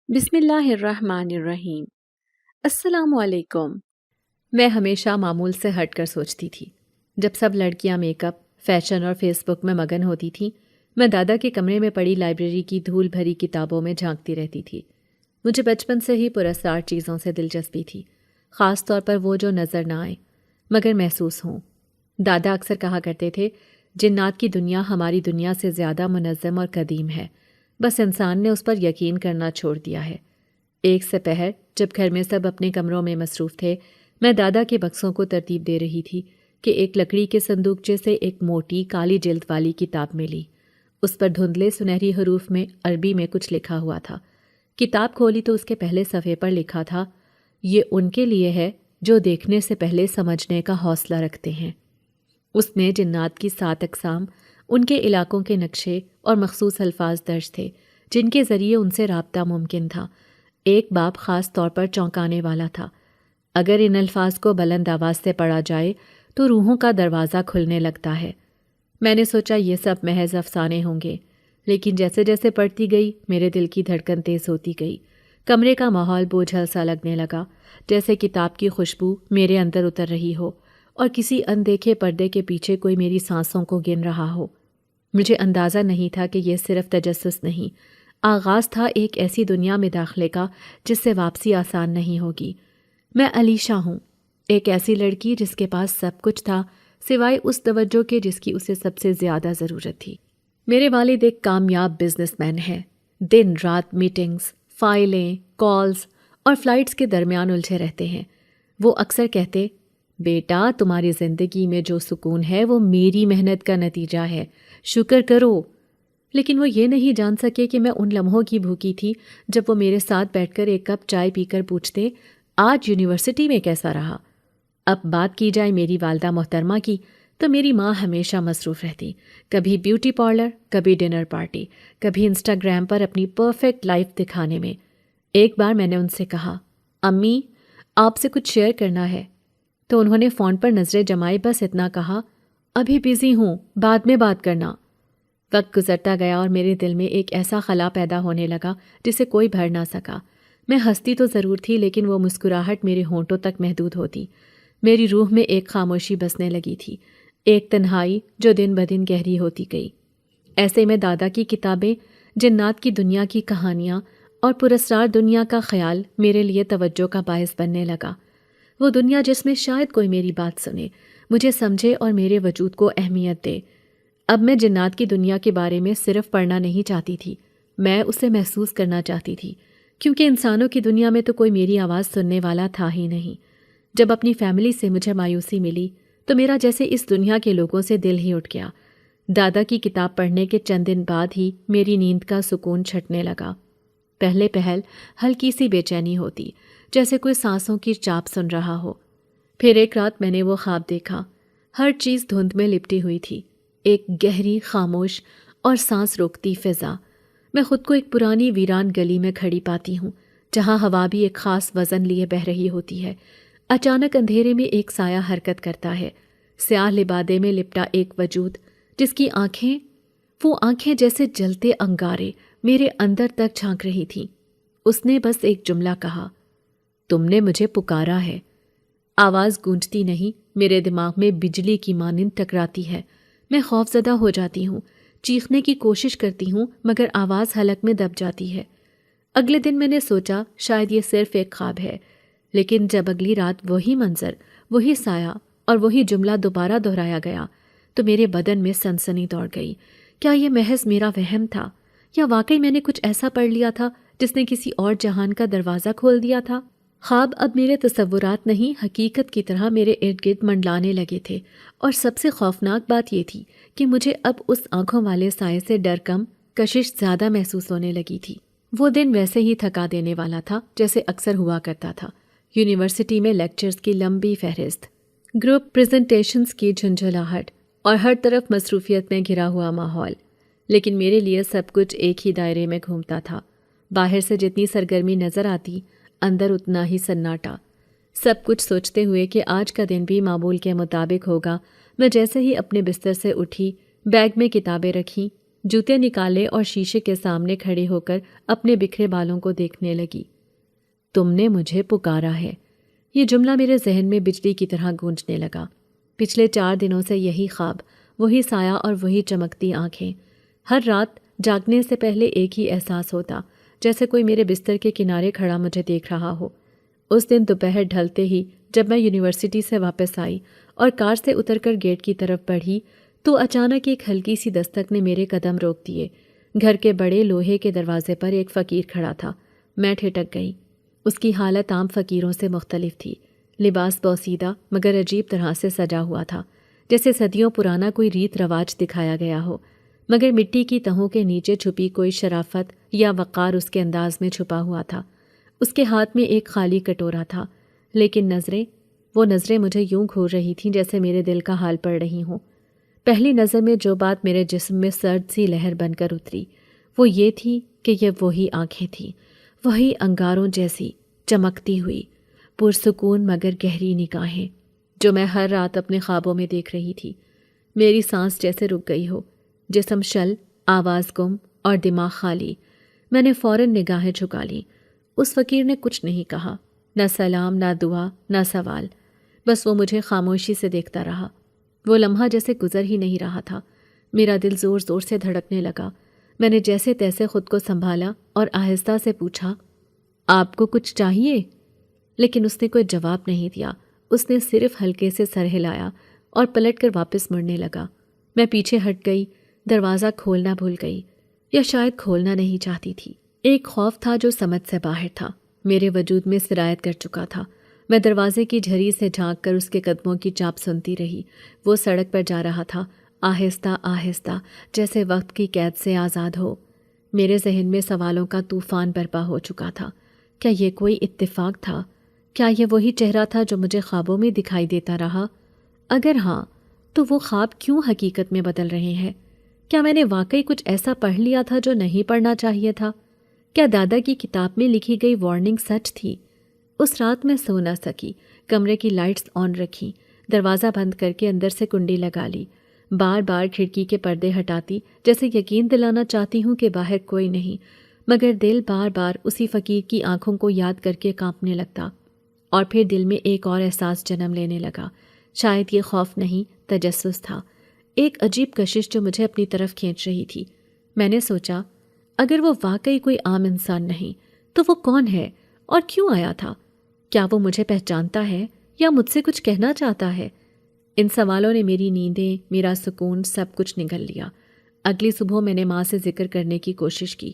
بسم اللہ الرحمن الرحیم۔ السلام علیکم۔ میں ہمیشہ معمول سے ہٹ کر سوچتی تھی۔ جب سب لڑکیاں میک اپ، فیشن اور فیس بک میں مگن ہوتی تھیں، میں دادا کے کمرے میں پڑی لائبریری کی دھول بھری کتابوں میں جھانکتی رہتی تھی۔ مجھے بچپن سے ہی پراسرار چیزوں سے دلچسپی تھی، خاص طور پر وہ جو نظر نہ آئیں مگر محسوس ہوں۔ دادا اکثر کہا کرتے تھے، جنات کی دنیا ہماری دنیا سے زیادہ منظم اور قدیم ہے، بس انسان نے اس پر یقین کرنا چھوڑ دیا ہے۔ ایک سپہر جب گھر میں سب اپنے کمروں میں مصروف تھے، میں دادا کے بکسوں کو ترتیب دے رہی تھی کہ ایک لکڑی کے صندوقچے سے ایک موٹی کالی جلد والی کتاب ملی۔ اس پر دھندلے سنہری حروف میں عربی میں کچھ لکھا ہوا تھا۔ کتاب کھولی تو اس کے پہلے صفحے پر لکھا تھا، یہ ان کے لیے ہے جو دیکھنے سے پہلے سمجھنے کا حوصلہ رکھتے ہیں۔ اس میں جنات کی 7 اقسام، ان کے علاقوں کے نقشے اور مخصوص الفاظ درج تھے جن کے ذریعے ان سے رابطہ ممکن تھا۔ ایک باب خاص طور پر چونکانے والا تھا۔ اگر ان الفاظ کو بلند آواز سے پڑھا جائے تو روحوں کا دروازہ کھلنے لگتا ہے۔ میں نے سوچا یہ سب محض افسانے ہوں گے، لیکن جیسے جیسے پڑھتی گئی میرے دل کی دھڑکن تیز ہوتی گئی۔ کمرے کا ماحول بوجھل سا لگنے لگا، جیسے کتاب کی خوشبو میرے اندر اتر رہی ہو اور کسی اندیکھے پردے کے پیچھے کوئی میری سانسوں کو گن رہا ہو۔ مجھے اندازہ نہیں تھا کہ یہ صرف تجسس نہیں، آغاز تھا ایک ایسی دنیا میں داخلے کا جس سے واپسی آسان نہیں ہوگی۔ میں علیشہ ہوں، ایک ایسی لڑکی جس کے پاس سب کچھ تھا سوائے اس توجہ کے جس کی اسے سب سے زیادہ ضرورت تھی۔ میرے والد ایک کامیاب بزنس مین ہیں، دن رات میٹنگز، فائلیں، کالز اور فلائٹس کے درمیان الجھے رہتے ہیں۔ وہ اکثر کہتے، بیٹا تمہاری زندگی میں جو سکون ہے وہ میری محنت کا نتیجہ ہے، شکر کرو۔ لیکن وہ یہ نہیں جان سکے کہ میں ان لمحوں کی بھوکی تھی جب وہ میرے ساتھ بیٹھ کر ایک کپ چائے پی کر پوچھتے، آج یونیورسٹی میں کیسا رہا؟ اب بات کی جائے میری والدہ محترمہ کی تو میری ماں ہمیشہ مصروف رہتی، کبھی بیوٹی پارلر، کبھی ڈنر پارٹی، کبھی انسٹاگرام پر اپنی پرفیکٹ لائف دکھانے میں۔ ایک بار میں نے ان سے کہا، امی آپ سے کچھ شیئر کرنا ہے، تو انہوں نے فون پر نظریں جمائی بس اتنا کہا، ابھی بزی ہوں، بعد میں بات کرنا۔ وقت گزرتا گیا اور میرے دل میں ایک ایسا خلا پیدا ہونے لگا جسے کوئی بھر نہ سکا۔ میں ہنستی تو ضرور تھی لیکن وہ مسکراہٹ میرے ہونٹوں تک محدود ہوتی۔ میری روح میں ایک خاموشی بسنے لگی تھی، ایک تنہائی جو دن بدن گہری ہوتی گئی۔ ایسے میں دادا کی کتابیں، جنات کی دنیا کی کہانیاں اور پراسرار دنیا کا خیال میرے لیے توجہ کا باعث بننے لگا۔ وہ دنیا جس میں شاید کوئی میری بات سنے، مجھے سمجھے اور میرے وجود کو اہمیت دے۔ اب میں جنات کی دنیا کے بارے میں صرف پڑھنا نہیں چاہتی تھی، میں اسے محسوس کرنا چاہتی تھی، کیونکہ انسانوں کی دنیا میں تو کوئی میری آواز سننے والا تھا ہی نہیں۔ جب اپنی فیملی سے مجھے مایوسی ملی تو میرا جیسے اس دنیا کے لوگوں سے دل ہی اٹھ گیا۔ دادا کی کتاب پڑھنے کے چند دن بعد ہی میری نیند کا سکون چھٹنے لگا۔ پہلے پہل ہلکی سی بے چینی ہوتی، جیسے کوئی سانسوں کی چاپ سن رہا ہو۔ پھر ایک رات میں نے وہ خواب دیکھا، ہر چیز دھند میں لپٹی ہوئی تھی، ایک گہری خاموش اور سانس روکتی فضا۔ میں خود کو ایک پرانی ویران گلی میں کھڑی پاتی ہوں جہاں ہوا بھی ایک خاص وزن لیے بہہ رہی ہوتی ہے۔ اچانک اندھیرے میں ایک سایہ حرکت کرتا ہے، سیاہ لبادے میں لپٹا ایک وجود جس کی آنکھیں، وہ آنکھیں جیسے جلتے انگارے میرے اندر تک جھانک رہی تھیں۔ اس نے بس ایک جملہ کہا، تم نے مجھے پکارا ہے۔ آواز گونجتی نہیں، میرے دماغ میں بجلی کی مانند ٹکراتی ہے۔ میں خوفزدہ ہو جاتی ہوں، چیخنے کی کوشش کرتی ہوں مگر آواز حلق میں دب جاتی ہے۔ اگلے دن میں نے سوچا شاید یہ صرف ایک خواب ہے، لیکن جب اگلی رات وہی منظر، وہی سایہ اور وہی جملہ دوبارہ دہرایا گیا تو میرے بدن میں سنسنی دوڑ گئی۔ کیا یہ محض میرا وہم تھا یا واقعی میں نے کچھ ایسا پڑھ لیا تھا جس نے کسی اور جہان کا دروازہ کھول دیا تھا؟ خواب اب میرے تصورات نہیں، حقیقت کی طرح میرے ارد گرد منڈلانے لگے تھے، اور سب سے خوفناک بات یہ تھی کہ مجھے اب اس آنکھوں والے سائے سے ڈر کم، کشش زیادہ محسوس ہونے لگی تھی۔ وہ دن ویسے ہی تھکا دینے والا تھا جیسے اکثر ہوا کرتا تھا۔ یونیورسٹی میں لیکچرز کی لمبی فہرست، گروپ پریزنٹیشنز کی جھنجھلاہٹ اور ہر طرف مصروفیت میں گھرا ہوا ماحول، لیکن میرے لیے سب کچھ ایک ہی دائرے میں گھومتا تھا۔ باہر سے جتنی سرگرمی نظر آتی، اندر اتنا ہی سناٹا۔ سب کچھ سوچتے ہوئے کہ آج کا دن بھی معمول کے مطابق ہوگا، میں جیسے ہی اپنے بستر سے اٹھی، بیگ میں کتابیں رکھیں، جوتے نکالے اور شیشے کے سامنے کھڑے ہو کر اپنے بکھرے بالوں کو دیکھنے لگی۔ تم نے مجھے پکارا ہے، یہ جملہ میرے ذہن میں بجلی کی طرح گونجنے لگا۔ پچھلے 4 دنوں سے یہی خواب، وہی سایہ اور وہی چمکتی آنکھیں۔ ہر رات جاگنے سے پہلے ایک ہی احساس ہوتا، جیسے کوئی میرے بستر کے کنارے کھڑا مجھے دیکھ رہا ہو۔ اس دن دوپہر ڈھلتے ہی جب میں یونیورسٹی سے واپس آئی اور کار سے اتر کر گیٹ کی طرف بڑھی تو اچانک ایک ہلکی سی دستک نے میرے قدم روک دیے۔ گھر کے بڑے لوہے کے دروازے پر ایک فقیر کھڑا تھا۔ میں ٹھٹک گئی۔ اس کی حالت عام فقیروں سے مختلف تھی۔ لباس بوسیدہ مگر عجیب طرح سے سجا ہوا تھا، جیسے صدیوں پرانا کوئی ریت رواج دکھایا گیا ہو، مگر مٹی کی تہوں کے نیچے چھپی کوئی شرافت یا وقار اس کے انداز میں چھپا ہوا تھا۔ اس کے ہاتھ میں ایک خالی کٹورا تھا، لیکن وہ نظریں مجھے یوں گھور رہی تھیں جیسے میرے دل کا حال پڑھ رہی ہوں۔ پہلی نظر میں جو بات میرے جسم میں سرد سی لہر بن کر اتری وہ یہ تھی کہ یہ وہی آنکھیں تھیں، وہی انگاروں جیسی چمکتی ہوئی پرسکون مگر گہری نگاہیں جو میں ہر رات اپنے خوابوں میں دیکھ رہی تھی۔ میری سانس جیسے رک گئی ہو، جسم شل، آواز گم اور دماغ خالی۔ میں نے فوراً نگاہیں جھکا لیں۔ اس فقیر نے کچھ نہیں کہا، نہ سلام، نہ دعا، نہ سوال، بس وہ مجھے خاموشی سے دیکھتا رہا۔ وہ لمحہ جیسے گزر ہی نہیں رہا تھا۔ میرا دل زور زور سے دھڑکنے لگا۔ میں نے جیسے تیسے خود کو سنبھالا اور آہستہ سے پوچھا، آپ کو کچھ چاہیے؟ لیکن اس نے کوئی جواب نہیں دیا۔ اس نے صرف ہلکے سے سر ہلایا اور پلٹ کر واپس مڑنے لگا۔ میں پیچھے ہٹ گئی، دروازہ کھولنا بھول گئی، یا شاید کھولنا نہیں چاہتی تھی۔ ایک خوف تھا جو سمجھ سے باہر تھا، میرے وجود میں سرایت کر چکا تھا۔ میں دروازے کی جھری سے جھانک کر اس کے قدموں کی چاپ سنتی رہی۔ وہ سڑک پر جا رہا تھا، آہستہ آہستہ، جیسے وقت کی قید سے آزاد ہو۔ میرے ذہن میں سوالوں کا طوفان برپا ہو چکا تھا۔ کیا یہ کوئی اتفاق تھا؟ کیا یہ وہی چہرہ تھا جو مجھے خوابوں میں دکھائی دیتا رہا؟ اگر ہاں، تو وہ خواب کیوں حقیقت میں بدل رہے ہیں؟ کیا میں نے واقعی کچھ ایسا پڑھ لیا تھا جو نہیں پڑھنا چاہیے تھا؟ کیا دادا کی کتاب میں لکھی گئی وارننگ سچ تھی؟ اس رات میں سو نہ سکی۔ کمرے کی لائٹس آن رکھی، دروازہ بند کر کے اندر سے کنڈی لگا لی، بار بار کھڑکی کے پردے ہٹاتی جیسے یقین دلانا چاہتی ہوں کہ باہر کوئی نہیں، مگر دل بار بار اسی فقیر کی آنکھوں کو یاد کر کے کانپنے لگتا۔ اور پھر دل میں ایک اور احساس جنم لینے لگا۔ شاید یہ خوف نہیں، تجسس تھا، ایک عجیب کشش جو مجھے اپنی طرف کھینچ رہی تھی۔ میں نے سوچا، اگر وہ واقعی کوئی عام انسان نہیں تو وہ کون ہے اور کیوں آیا تھا؟ کیا وہ مجھے پہچانتا ہے یا مجھ سے کچھ کہنا چاہتا ہے؟ ان سوالوں نے میری نیندیں، میرا سکون، سب کچھ نگل لیا۔ اگلی صبح میں نے ماں سے ذکر کرنے کی کوشش کی۔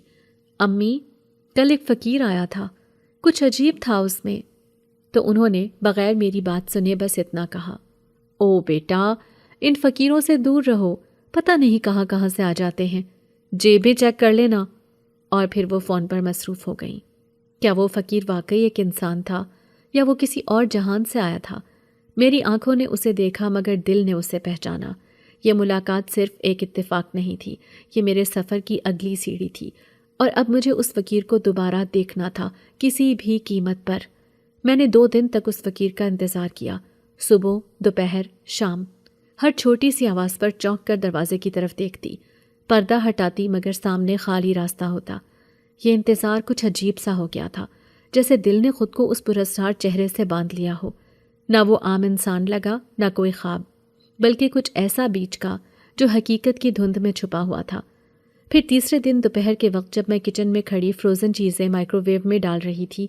امی، کل ایک فقیر آیا تھا، کچھ عجیب تھا اس میں۔ تو انہوں نے بغیر میری بات سنے بس اتنا کہا، او بیٹا، ان فقیروں سے دور رہو، پتہ نہیں کہاں کہاں سے آ جاتے ہیں، جیبیں چیک کر لینا۔ اور پھر وہ فون پر مصروف ہو گئیں۔ کیا وہ فقیر واقعی ایک انسان تھا یا وہ کسی اور جہان سے آیا تھا؟ میری آنکھوں نے اسے دیکھا مگر دل نے اسے پہچانا۔ یہ ملاقات صرف ایک اتفاق نہیں تھی، یہ میرے سفر کی اگلی سیڑھی تھی، اور اب مجھے اس فقیر کو دوبارہ دیکھنا تھا، کسی بھی قیمت پر۔ میں نے 2 دن تک اس فقیر کا انتظار کیا، صبح، دوپہر، شام، ہر چھوٹی سی آواز پر چونک کر دروازے کی طرف دیکھتی، پردہ ہٹاتی مگر سامنے خالی راستہ ہوتا۔ یہ انتظار کچھ عجیب سا ہو گیا تھا، جیسے دل نے خود کو اس پراسرار چہرے سے باندھ لیا ہو۔ نہ وہ عام انسان لگا، نہ کوئی خواب، بلکہ کچھ ایسا بیچ کا جو حقیقت کی دھند میں چھپا ہوا تھا۔ پھر تیسرے دن دوپہر کے وقت جب میں کچن میں کھڑی فروزن چیزیں مائکرو ویو میں ڈال رہی تھی،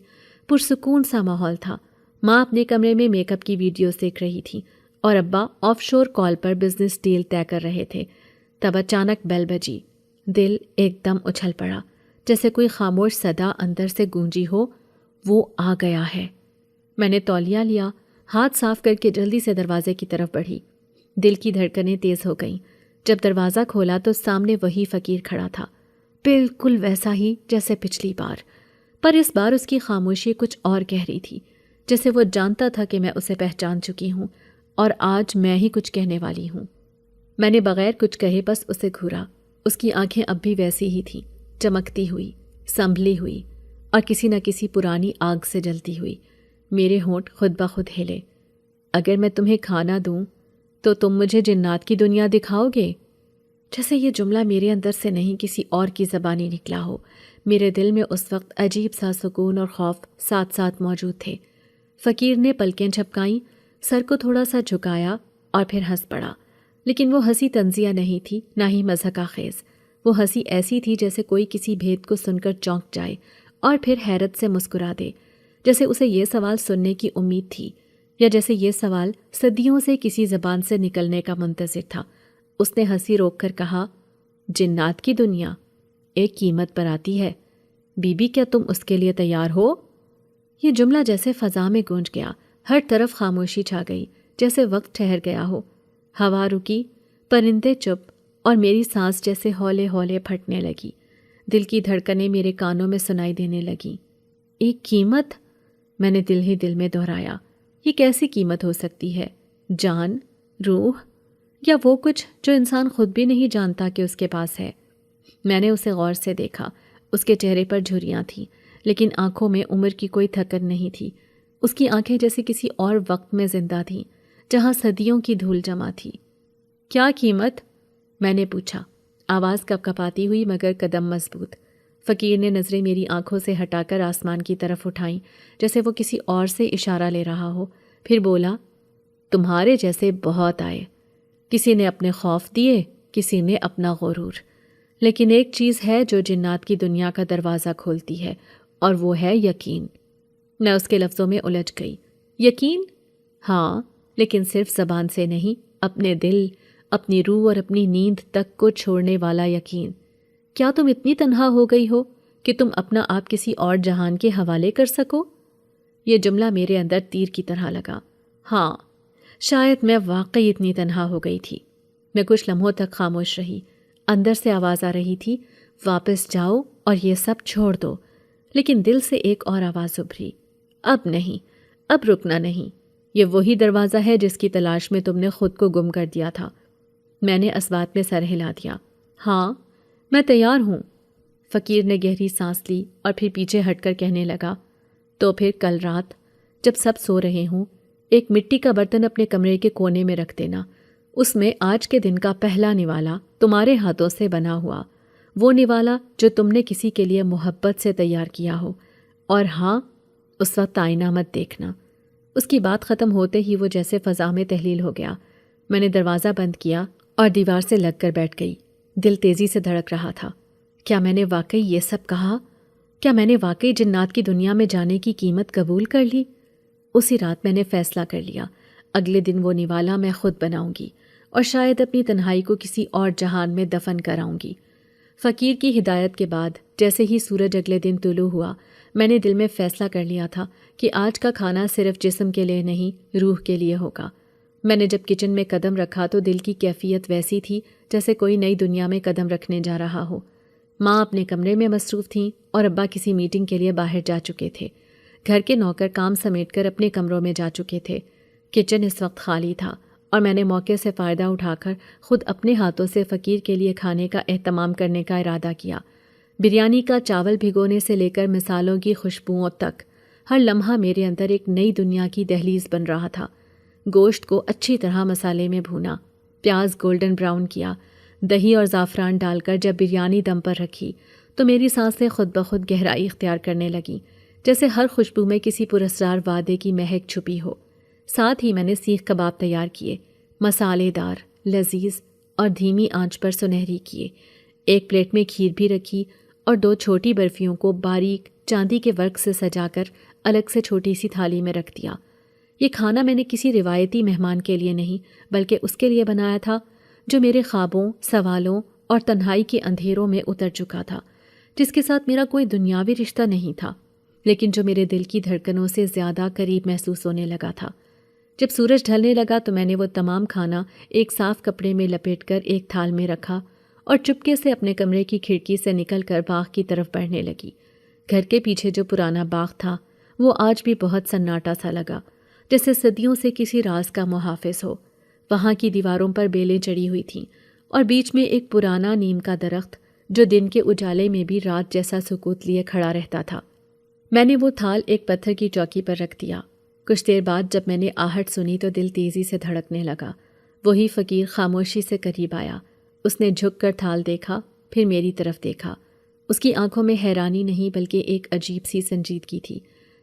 پرسکون سا ماحول تھا۔ ماں اپنے کمرے میں میک اپ کی ویڈیوز دیکھ رہی تھی اور ابا آف شور کال پر بزنس ڈیل طے کر رہے تھے۔ تب اچانک بیل بجی۔ دل ایک دم اچھل پڑا، جیسے کوئی خاموش صدا اندر سے گونجی ہو، وہ آ گیا ہے۔ میں نے تولیہ لیا، ہاتھ صاف کر کے جلدی سے دروازے کی طرف بڑھی۔ دل کی دھڑکنیں تیز ہو گئیں۔ جب دروازہ کھولا تو سامنے وہی فقیر کھڑا تھا، بالکل ویسا ہی جیسے پچھلی بار، پر اس بار اس کی خاموشی کچھ اور گہری تھی، جیسے وہ جانتا تھا کہ میں اسے پہچان چکی ہوں اور آج میں ہی کچھ کہنے والی ہوں۔ میں نے بغیر کچھ کہے بس اسے گھورا۔ اس کی آنکھیں اب بھی ویسی ہی تھیں، چمکتی ہوئی، سنبھلی ہوئی، اور کسی نہ کسی پرانی آگ سے جلتی ہوئی۔ میرے ہونٹ خود بخود ہلے۔ اگر میں تمہیں کھانا دوں تو تم مجھے جنات کی دنیا دکھاؤ گے؟ جیسے یہ جملہ میرے اندر سے نہیں کسی اور کی زبانی نکلا ہو۔ میرے دل میں اس وقت عجیب سا سکون اور خوف ساتھ ساتھ موجود تھے۔ فقیر نے پلکیں جھپکائیں، سر کو تھوڑا سا جھکایا اور پھر ہنس پڑا، لیکن وہ ہنسی طنزیہ نہیں تھی، نہ ہی مضحکہ خیز۔ وہ ہنسی ایسی تھی جیسے کوئی کسی بھید کو سن کر چونک جائے اور پھر حیرت سے مسکرا دے، جیسے اسے یہ سوال سننے کی امید تھی، یا جیسے یہ سوال صدیوں سے کسی زبان سے نکلنے کا منتظر تھا۔ اس نے ہنسی روک کر کہا، جنات کی دنیا ایک قیمت پر آتی ہے، بی بی کیا تم اس کے لیے تیار ہو؟ یہ جملہ جیسے فضا میں گونج گیا، ہر طرف خاموشی چھا گئی، جیسے وقت ٹھہر گیا ہو۔ ہوا رکی، پرندے چپ، اور میری سانس جیسے ہولے ہولے پھٹنے لگی۔ دل کی دھڑکنیں میرے کانوں میں سنائی دینے لگیں۔ ایک قیمت؟ میں نے دل ہی دل میں دہرایا۔ یہ کیسی قیمت ہو سکتی ہے؟ جان، روح، یا وہ کچھ جو انسان خود بھی نہیں جانتا کہ اس کے پاس ہے؟ میں نے اسے غور سے دیکھا۔ اس کے چہرے پر جھریاں تھیں، لیکن آنکھوں میں عمر کی کوئی تھکن نہیں تھی۔ اس کی آنکھیں جیسے کسی اور وقت میں زندہ تھیں، جہاں صدیوں کی دھول جمع تھی۔ کیا قیمت؟ میں نے پوچھا، آواز کپ کپاتی ہوئی مگر قدم مضبوط۔ فقیر نے نظریں میری آنکھوں سے ہٹا کر آسمان کی طرف اٹھائیں، جیسے وہ کسی اور سے اشارہ لے رہا ہو، پھر بولا، تمہارے جیسے بہت آئے، کسی نے اپنے خوف دیے، کسی نے اپنا غرور، لیکن ایک چیز ہے جو جنات کی دنیا کا دروازہ کھولتی ہے، اور وہ ہے یقین۔ میں اس کے لفظوں میں الجھ گئی۔ یقین؟ ہاں، لیکن صرف زبان سے نہیں، اپنے دل، اپنی روح اور اپنی نیند تک کو چھوڑنے والا یقین۔ کیا تم اتنی تنہا ہو گئی ہو کہ تم اپنا آپ کسی اور جہان کے حوالے کر سکو؟ یہ جملہ میرے اندر تیر کی طرح لگا۔ ہاں، شاید میں واقعی اتنی تنہا ہو گئی تھی۔ میں کچھ لمحوں تک خاموش رہی۔ اندر سے آواز آ رہی تھی، واپس جاؤ اور یہ سب چھوڑ دو، لیکن دل سے ایک اور آواز ابھری، اب نہیں، اب رکنا نہیں، یہ وہی دروازہ ہے جس کی تلاش میں تم نے خود کو گم کر دیا تھا۔ میں نے اسبات میں سر ہلا دیا۔ ہاں، میں تیار ہوں۔ فقیر نے گہری سانس لی اور پھر پیچھے ہٹ کر کہنے لگا، تو پھر کل رات جب سب سو رہے ہوں، ایک مٹی کا برتن اپنے کمرے کے کونے میں رکھ دینا، اس میں آج کے دن کا پہلا نوالا تمہارے ہاتھوں سے بنا ہوا، وہ نوالا جو تم نے کسی کے لیے محبت سے تیار کیا ہو، اور ہاں، اس وقت آئینہ مت دیکھنا۔ اس کی بات ختم ہوتے ہی وہ جیسے فضا میں تحلیل ہو گیا۔ میں نے دروازہ بند کیا اور دیوار سے لگ کر بیٹھ گئی۔ دل تیزی سے دھڑک رہا تھا۔ کیا میں نے واقعی یہ سب کہا؟ کیا میں نے واقعی جنات کی دنیا میں جانے کی قیمت قبول کر لی؟ اسی رات میں نے فیصلہ کر لیا، اگلے دن وہ نوالا میں خود بناؤں گی، اور شاید اپنی تنہائی کو کسی اور جہان میں دفن کراؤں گی۔ فقیر کی ہدایت کے بعد جیسے ہی سورج اگلے دن طلوع ہوا، میں نے دل میں فیصلہ کر لیا تھا کہ آج کا کھانا صرف جسم کے لیے نہیں، روح کے لیے ہوگا۔ میں نے جب کچن میں قدم رکھا تو دل کی کیفیت ویسی تھی جیسے کوئی نئی دنیا میں قدم رکھنے جا رہا ہو۔ ماں اپنے کمرے میں مصروف تھیں اور ابا کسی میٹنگ کے لیے باہر جا چکے تھے۔ گھر کے نوکر کام سمیٹ کر اپنے کمروں میں جا چکے تھے۔ کچن اس وقت خالی تھا اور میں نے موقع سے فائدہ اٹھا کر خود اپنے ہاتھوں سے فقیر کے لیے کھانے کا اہتمام کرنے کا ارادہ کیا۔ بریانی کا چاول بھگونے سے لے کر مثالوں کی خوشبوؤں تک ہر لمحہ میرے اندر ایک نئی دنیا کی دہلیز بن رہا تھا۔ گوشت کو اچھی طرح مسالے میں بھونا، پیاز گولڈن براؤن کیا، دہی اور زعفران ڈال کر جب بریانی دم پر رکھی تو میری سانسیں خود بخود گہرائی اختیار کرنے لگیں، جیسے ہر خوشبو میں کسی پراسرار وعدے کی مہک چھپی ہو۔ ساتھ ہی میں نے سیخ کباب تیار کیے، مسالے دار، لذیذ اور دھیمی آنچ پر سنہری کیے۔ ایک پلیٹ میں کھیر بھی رکھی اور 2 چھوٹی برفیوں کو باریک چاندی کے ورق سے سجا کر الگ سے چھوٹی سی تھالی میں رکھ دیا۔ یہ کھانا میں نے کسی روایتی مہمان کے لیے نہیں بلکہ اس کے لیے بنایا تھا جو میرے خوابوں، سوالوں اور تنہائی کے اندھیروں میں اتر چکا تھا، جس کے ساتھ میرا کوئی دنیاوی رشتہ نہیں تھا، لیکن جو میرے دل کی دھڑکنوں سے زیادہ قریب محسوس ہونے لگا تھا۔ جب سورج ڈھلنے لگا تو میں نے وہ تمام کھانا ایک صاف کپڑے میں لپیٹ کر ایک تھال میں رکھا اور چپکے سے اپنے کمرے کی کھڑکی سے نکل کر باغ کی طرف بڑھنے لگی۔ گھر کے پیچھے جو پرانا باغ تھا وہ آج بھی بہت سناٹا سا لگا، جیسے صدیوں سے کسی راز کا محافظ ہو۔ وہاں کی دیواروں پر بیلیں چڑھی ہوئی تھیں اور بیچ میں ایک پرانا نیم کا درخت جو دن کے اجالے میں بھی رات جیسا سکوت لیے کھڑا رہتا تھا۔ میں نے وہ تھال ایک پتھر کی چوکی پر رکھ دیا۔ کچھ دیر بعد جب میں نے آہٹ سنی تو دل تیزی سے دھڑکنے لگا۔ وہی فقیر خاموشی سے قریب آیا اس نے جھک کر تھال دیکھا، پھر میری طرف دیکھا۔ اس کی آنکھوں میں حیرانی نہیں بلکہ ایک عجیب سی سنجیدگی تھی،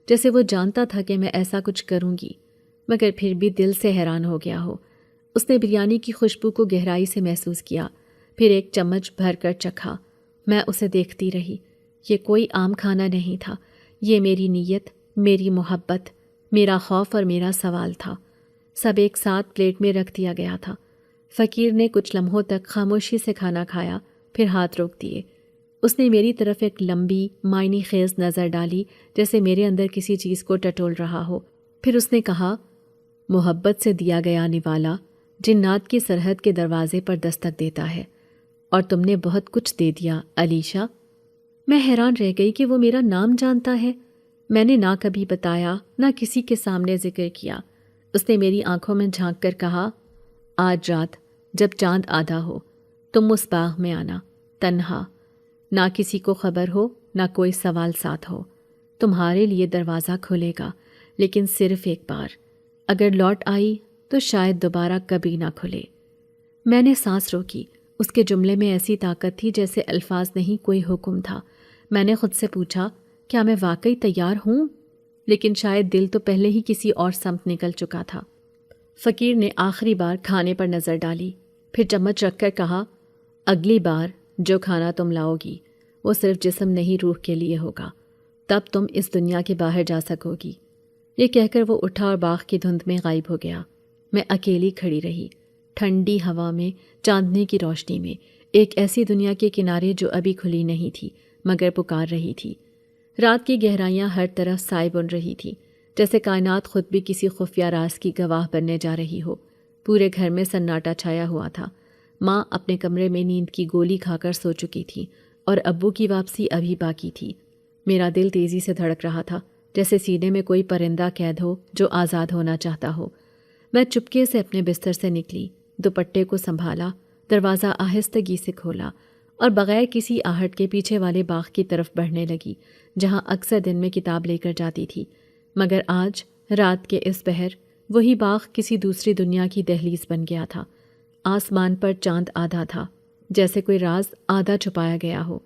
جیسے وہ جانتا تھا کہ میں ایسا کچھ کروں گی، مگر پھر بھی دل سے حیران ہو گیا ہو۔ اس نے بریانی کی خوشبو کو گہرائی سے محسوس کیا، پھر ایک چمچ بھر کر چکھا۔ میں اسے دیکھتی رہی۔ یہ کوئی عام کھانا نہیں تھا، یہ میری نیت، میری محبت، میرا خوف اور میرا سوال تھا۔ سب ایک ساتھ پلیٹ میں رکھ دیا گیا تھا۔ فقیر نے کچھ لمحوں تک خاموشی سے کھانا کھایا، پھر ہاتھ روک دیے۔ اس نے میری طرف ایک لمبی معنی خیز نظر ڈالی، جیسے میرے اندر کسی چیز کو ٹٹول رہا ہو۔ پھر اس نے کہا، محبت سے دیا گیا نوالا جنات کی سرحد کے دروازے پر دستک دیتا ہے، اور تم نے بہت کچھ دے دیا علیشہ۔ میں حیران رہ گئی کہ وہ میرا نام جانتا ہے۔ میں نے نہ کبھی بتایا، نہ کسی کے سامنے ذکر کیا۔ اس نے میری آنکھوں میں جھانک کر کہا، آج رات جب چاند آدھا ہو تم اس باغ میں آنا، تنہا، نہ کسی کو خبر ہو، نہ کوئی سوال ساتھ ہو۔ تمہارے لیے دروازہ کھلے گا، لیکن صرف ایک بار۔ اگر لوٹ آئی تو شاید دوبارہ کبھی نہ کھلے۔ میں نے سانس روکی۔ اس کے جملے میں ایسی طاقت تھی جیسے الفاظ نہیں کوئی حکم تھا۔ میں نے خود سے پوچھا، کیا میں واقعی تیار ہوں؟ لیکن شاید دل تو پہلے ہی کسی اور سمت نکل چکا تھا۔ فقیر نے آخری بار کھانے پر نظر ڈالی، پھر چمچ رکھ کر کہا، اگلی بار جو کھانا تم لاؤ گی وہ صرف جسم نہیں روح کے لیے ہوگا، تب تم اس دنیا کے باہر جا سکو گی۔ یہ کہہ کر وہ اٹھا اور باغ کی دھند میں غائب ہو گیا۔ میں اکیلی کھڑی رہی، ٹھنڈی ہوا میں، چاندنی کی روشنی میں، ایک ایسی دنیا کے کنارے جو ابھی کھلی نہیں تھی مگر پکار رہی تھی۔ رات کی گہرائیاں ہر طرف سائے بن رہی تھی، جیسے کائنات خود بھی کسی خفیہ راز کی گواہ بننے جا رہی ہو۔ پورے گھر میں سناٹا چھایا ہوا تھا۔ ماں اپنے کمرے میں نیند کی گولی کھا کر سو چکی تھی اور ابو کی واپسی ابھی باقی تھی۔ میرا دل تیزی سے دھڑک رہا تھا، جیسے سینے میں کوئی پرندہ قید ہو جو آزاد ہونا چاہتا ہو۔ میں چپکے سے اپنے بستر سے نکلی، دوپٹے کو سنبھالا، دروازہ آہستگی سے کھولا اور بغیر کسی آہٹ کے پیچھے والے باغ کی طرف بڑھنے لگی، جہاں اکثر دن میں کتاب لے کر جاتی تھی۔ مگر آج رات کے اس پہر وہی باغ کسی دوسری دنیا کی دہلیز بن گیا تھا۔ آسمان پر چاند آدھا تھا، جیسے کوئی راز آدھا چھپایا گیا ہو۔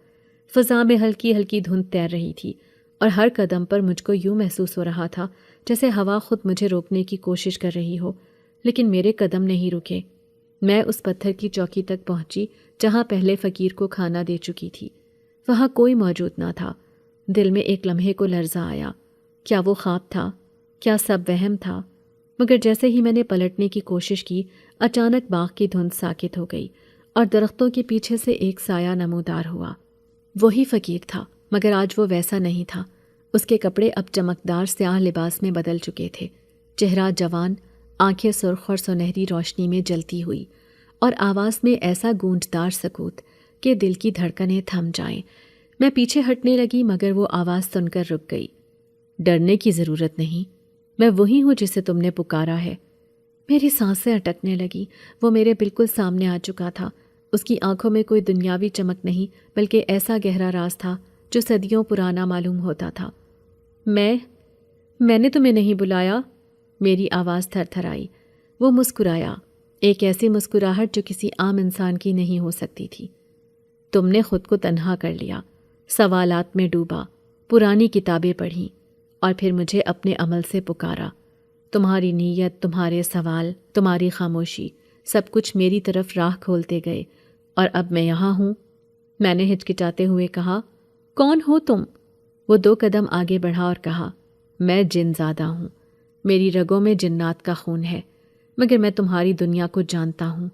فضا میں ہلکی ہلکی دھند تیر رہی تھی اور ہر قدم پر مجھ کو یوں محسوس ہو رہا تھا جیسے ہوا خود مجھے روکنے کی کوشش کر رہی ہو، لیکن میرے قدم نہیں رکے۔ میں اس پتھر کی چوکی تک پہنچی جہاں پہلے فقیر کو کھانا دے چکی تھی۔ وہاں کوئی موجود نہ تھا۔ دل میں ایک لمحے کو لرزہ آیا، کیا وہ خواب تھا؟ کیا سب وہم تھا؟ مگر جیسے ہی میں نے پلٹنے کی کوشش کی، اچانک باغ کی دھند ساکت ہو گئی اور درختوں کے پیچھے سے ایک سایہ نمودار ہوا۔ وہی فقیر تھا، مگر آج وہ ویسا نہیں تھا۔ اس کے کپڑے اب چمکدار سیاہ لباس میں بدل چکے تھے، چہرہ جوان، آنکھیں سرخ اور سنہری روشنی میں جلتی ہوئی، اور آواز میں ایسا گونجدار سکوت کہ دل کی دھڑکنیں تھم جائیں۔ میں پیچھے ہٹنے لگی مگر وہ آواز سن کر رک گئی۔ ڈرنے کی ضرورت نہیں، میں وہی ہوں جسے تم نے پکارا ہے۔ میری سانسیں اٹکنے لگی۔ وہ میرے بالکل سامنے آ چکا تھا۔ اس کی آنکھوں میں کوئی دنیاوی چمک نہیں بلکہ ایسا گہرا راز تھا جو صدیوں پرانا معلوم ہوتا تھا۔ میں نے تمہیں نہیں بلایا، میری آواز تھر تھر آئی۔ وہ مسکرایا، ایک ایسی مسکراہٹ جو کسی عام انسان کی نہیں ہو سکتی تھی۔ تم نے خود کو تنہا کر لیا، سوالات میں ڈوبا، پرانی کتابیں پڑھیں اور پھر مجھے اپنے عمل سے پکارا۔ تمہاری نیت، تمہارے سوال، تمہاری خاموشی، سب کچھ میری طرف راہ کھولتے گئے، اور اب میں یہاں ہوں۔ میں نے ہچکچاتے ہوئے کہا، کون ہو تم؟ وہ 2 قدم آگے بڑھا اور کہا، میں جن زادہ ہوں، میری رگوں میں جنات کا خون ہے، مگر میں تمہاری دنیا کو جانتا ہوں،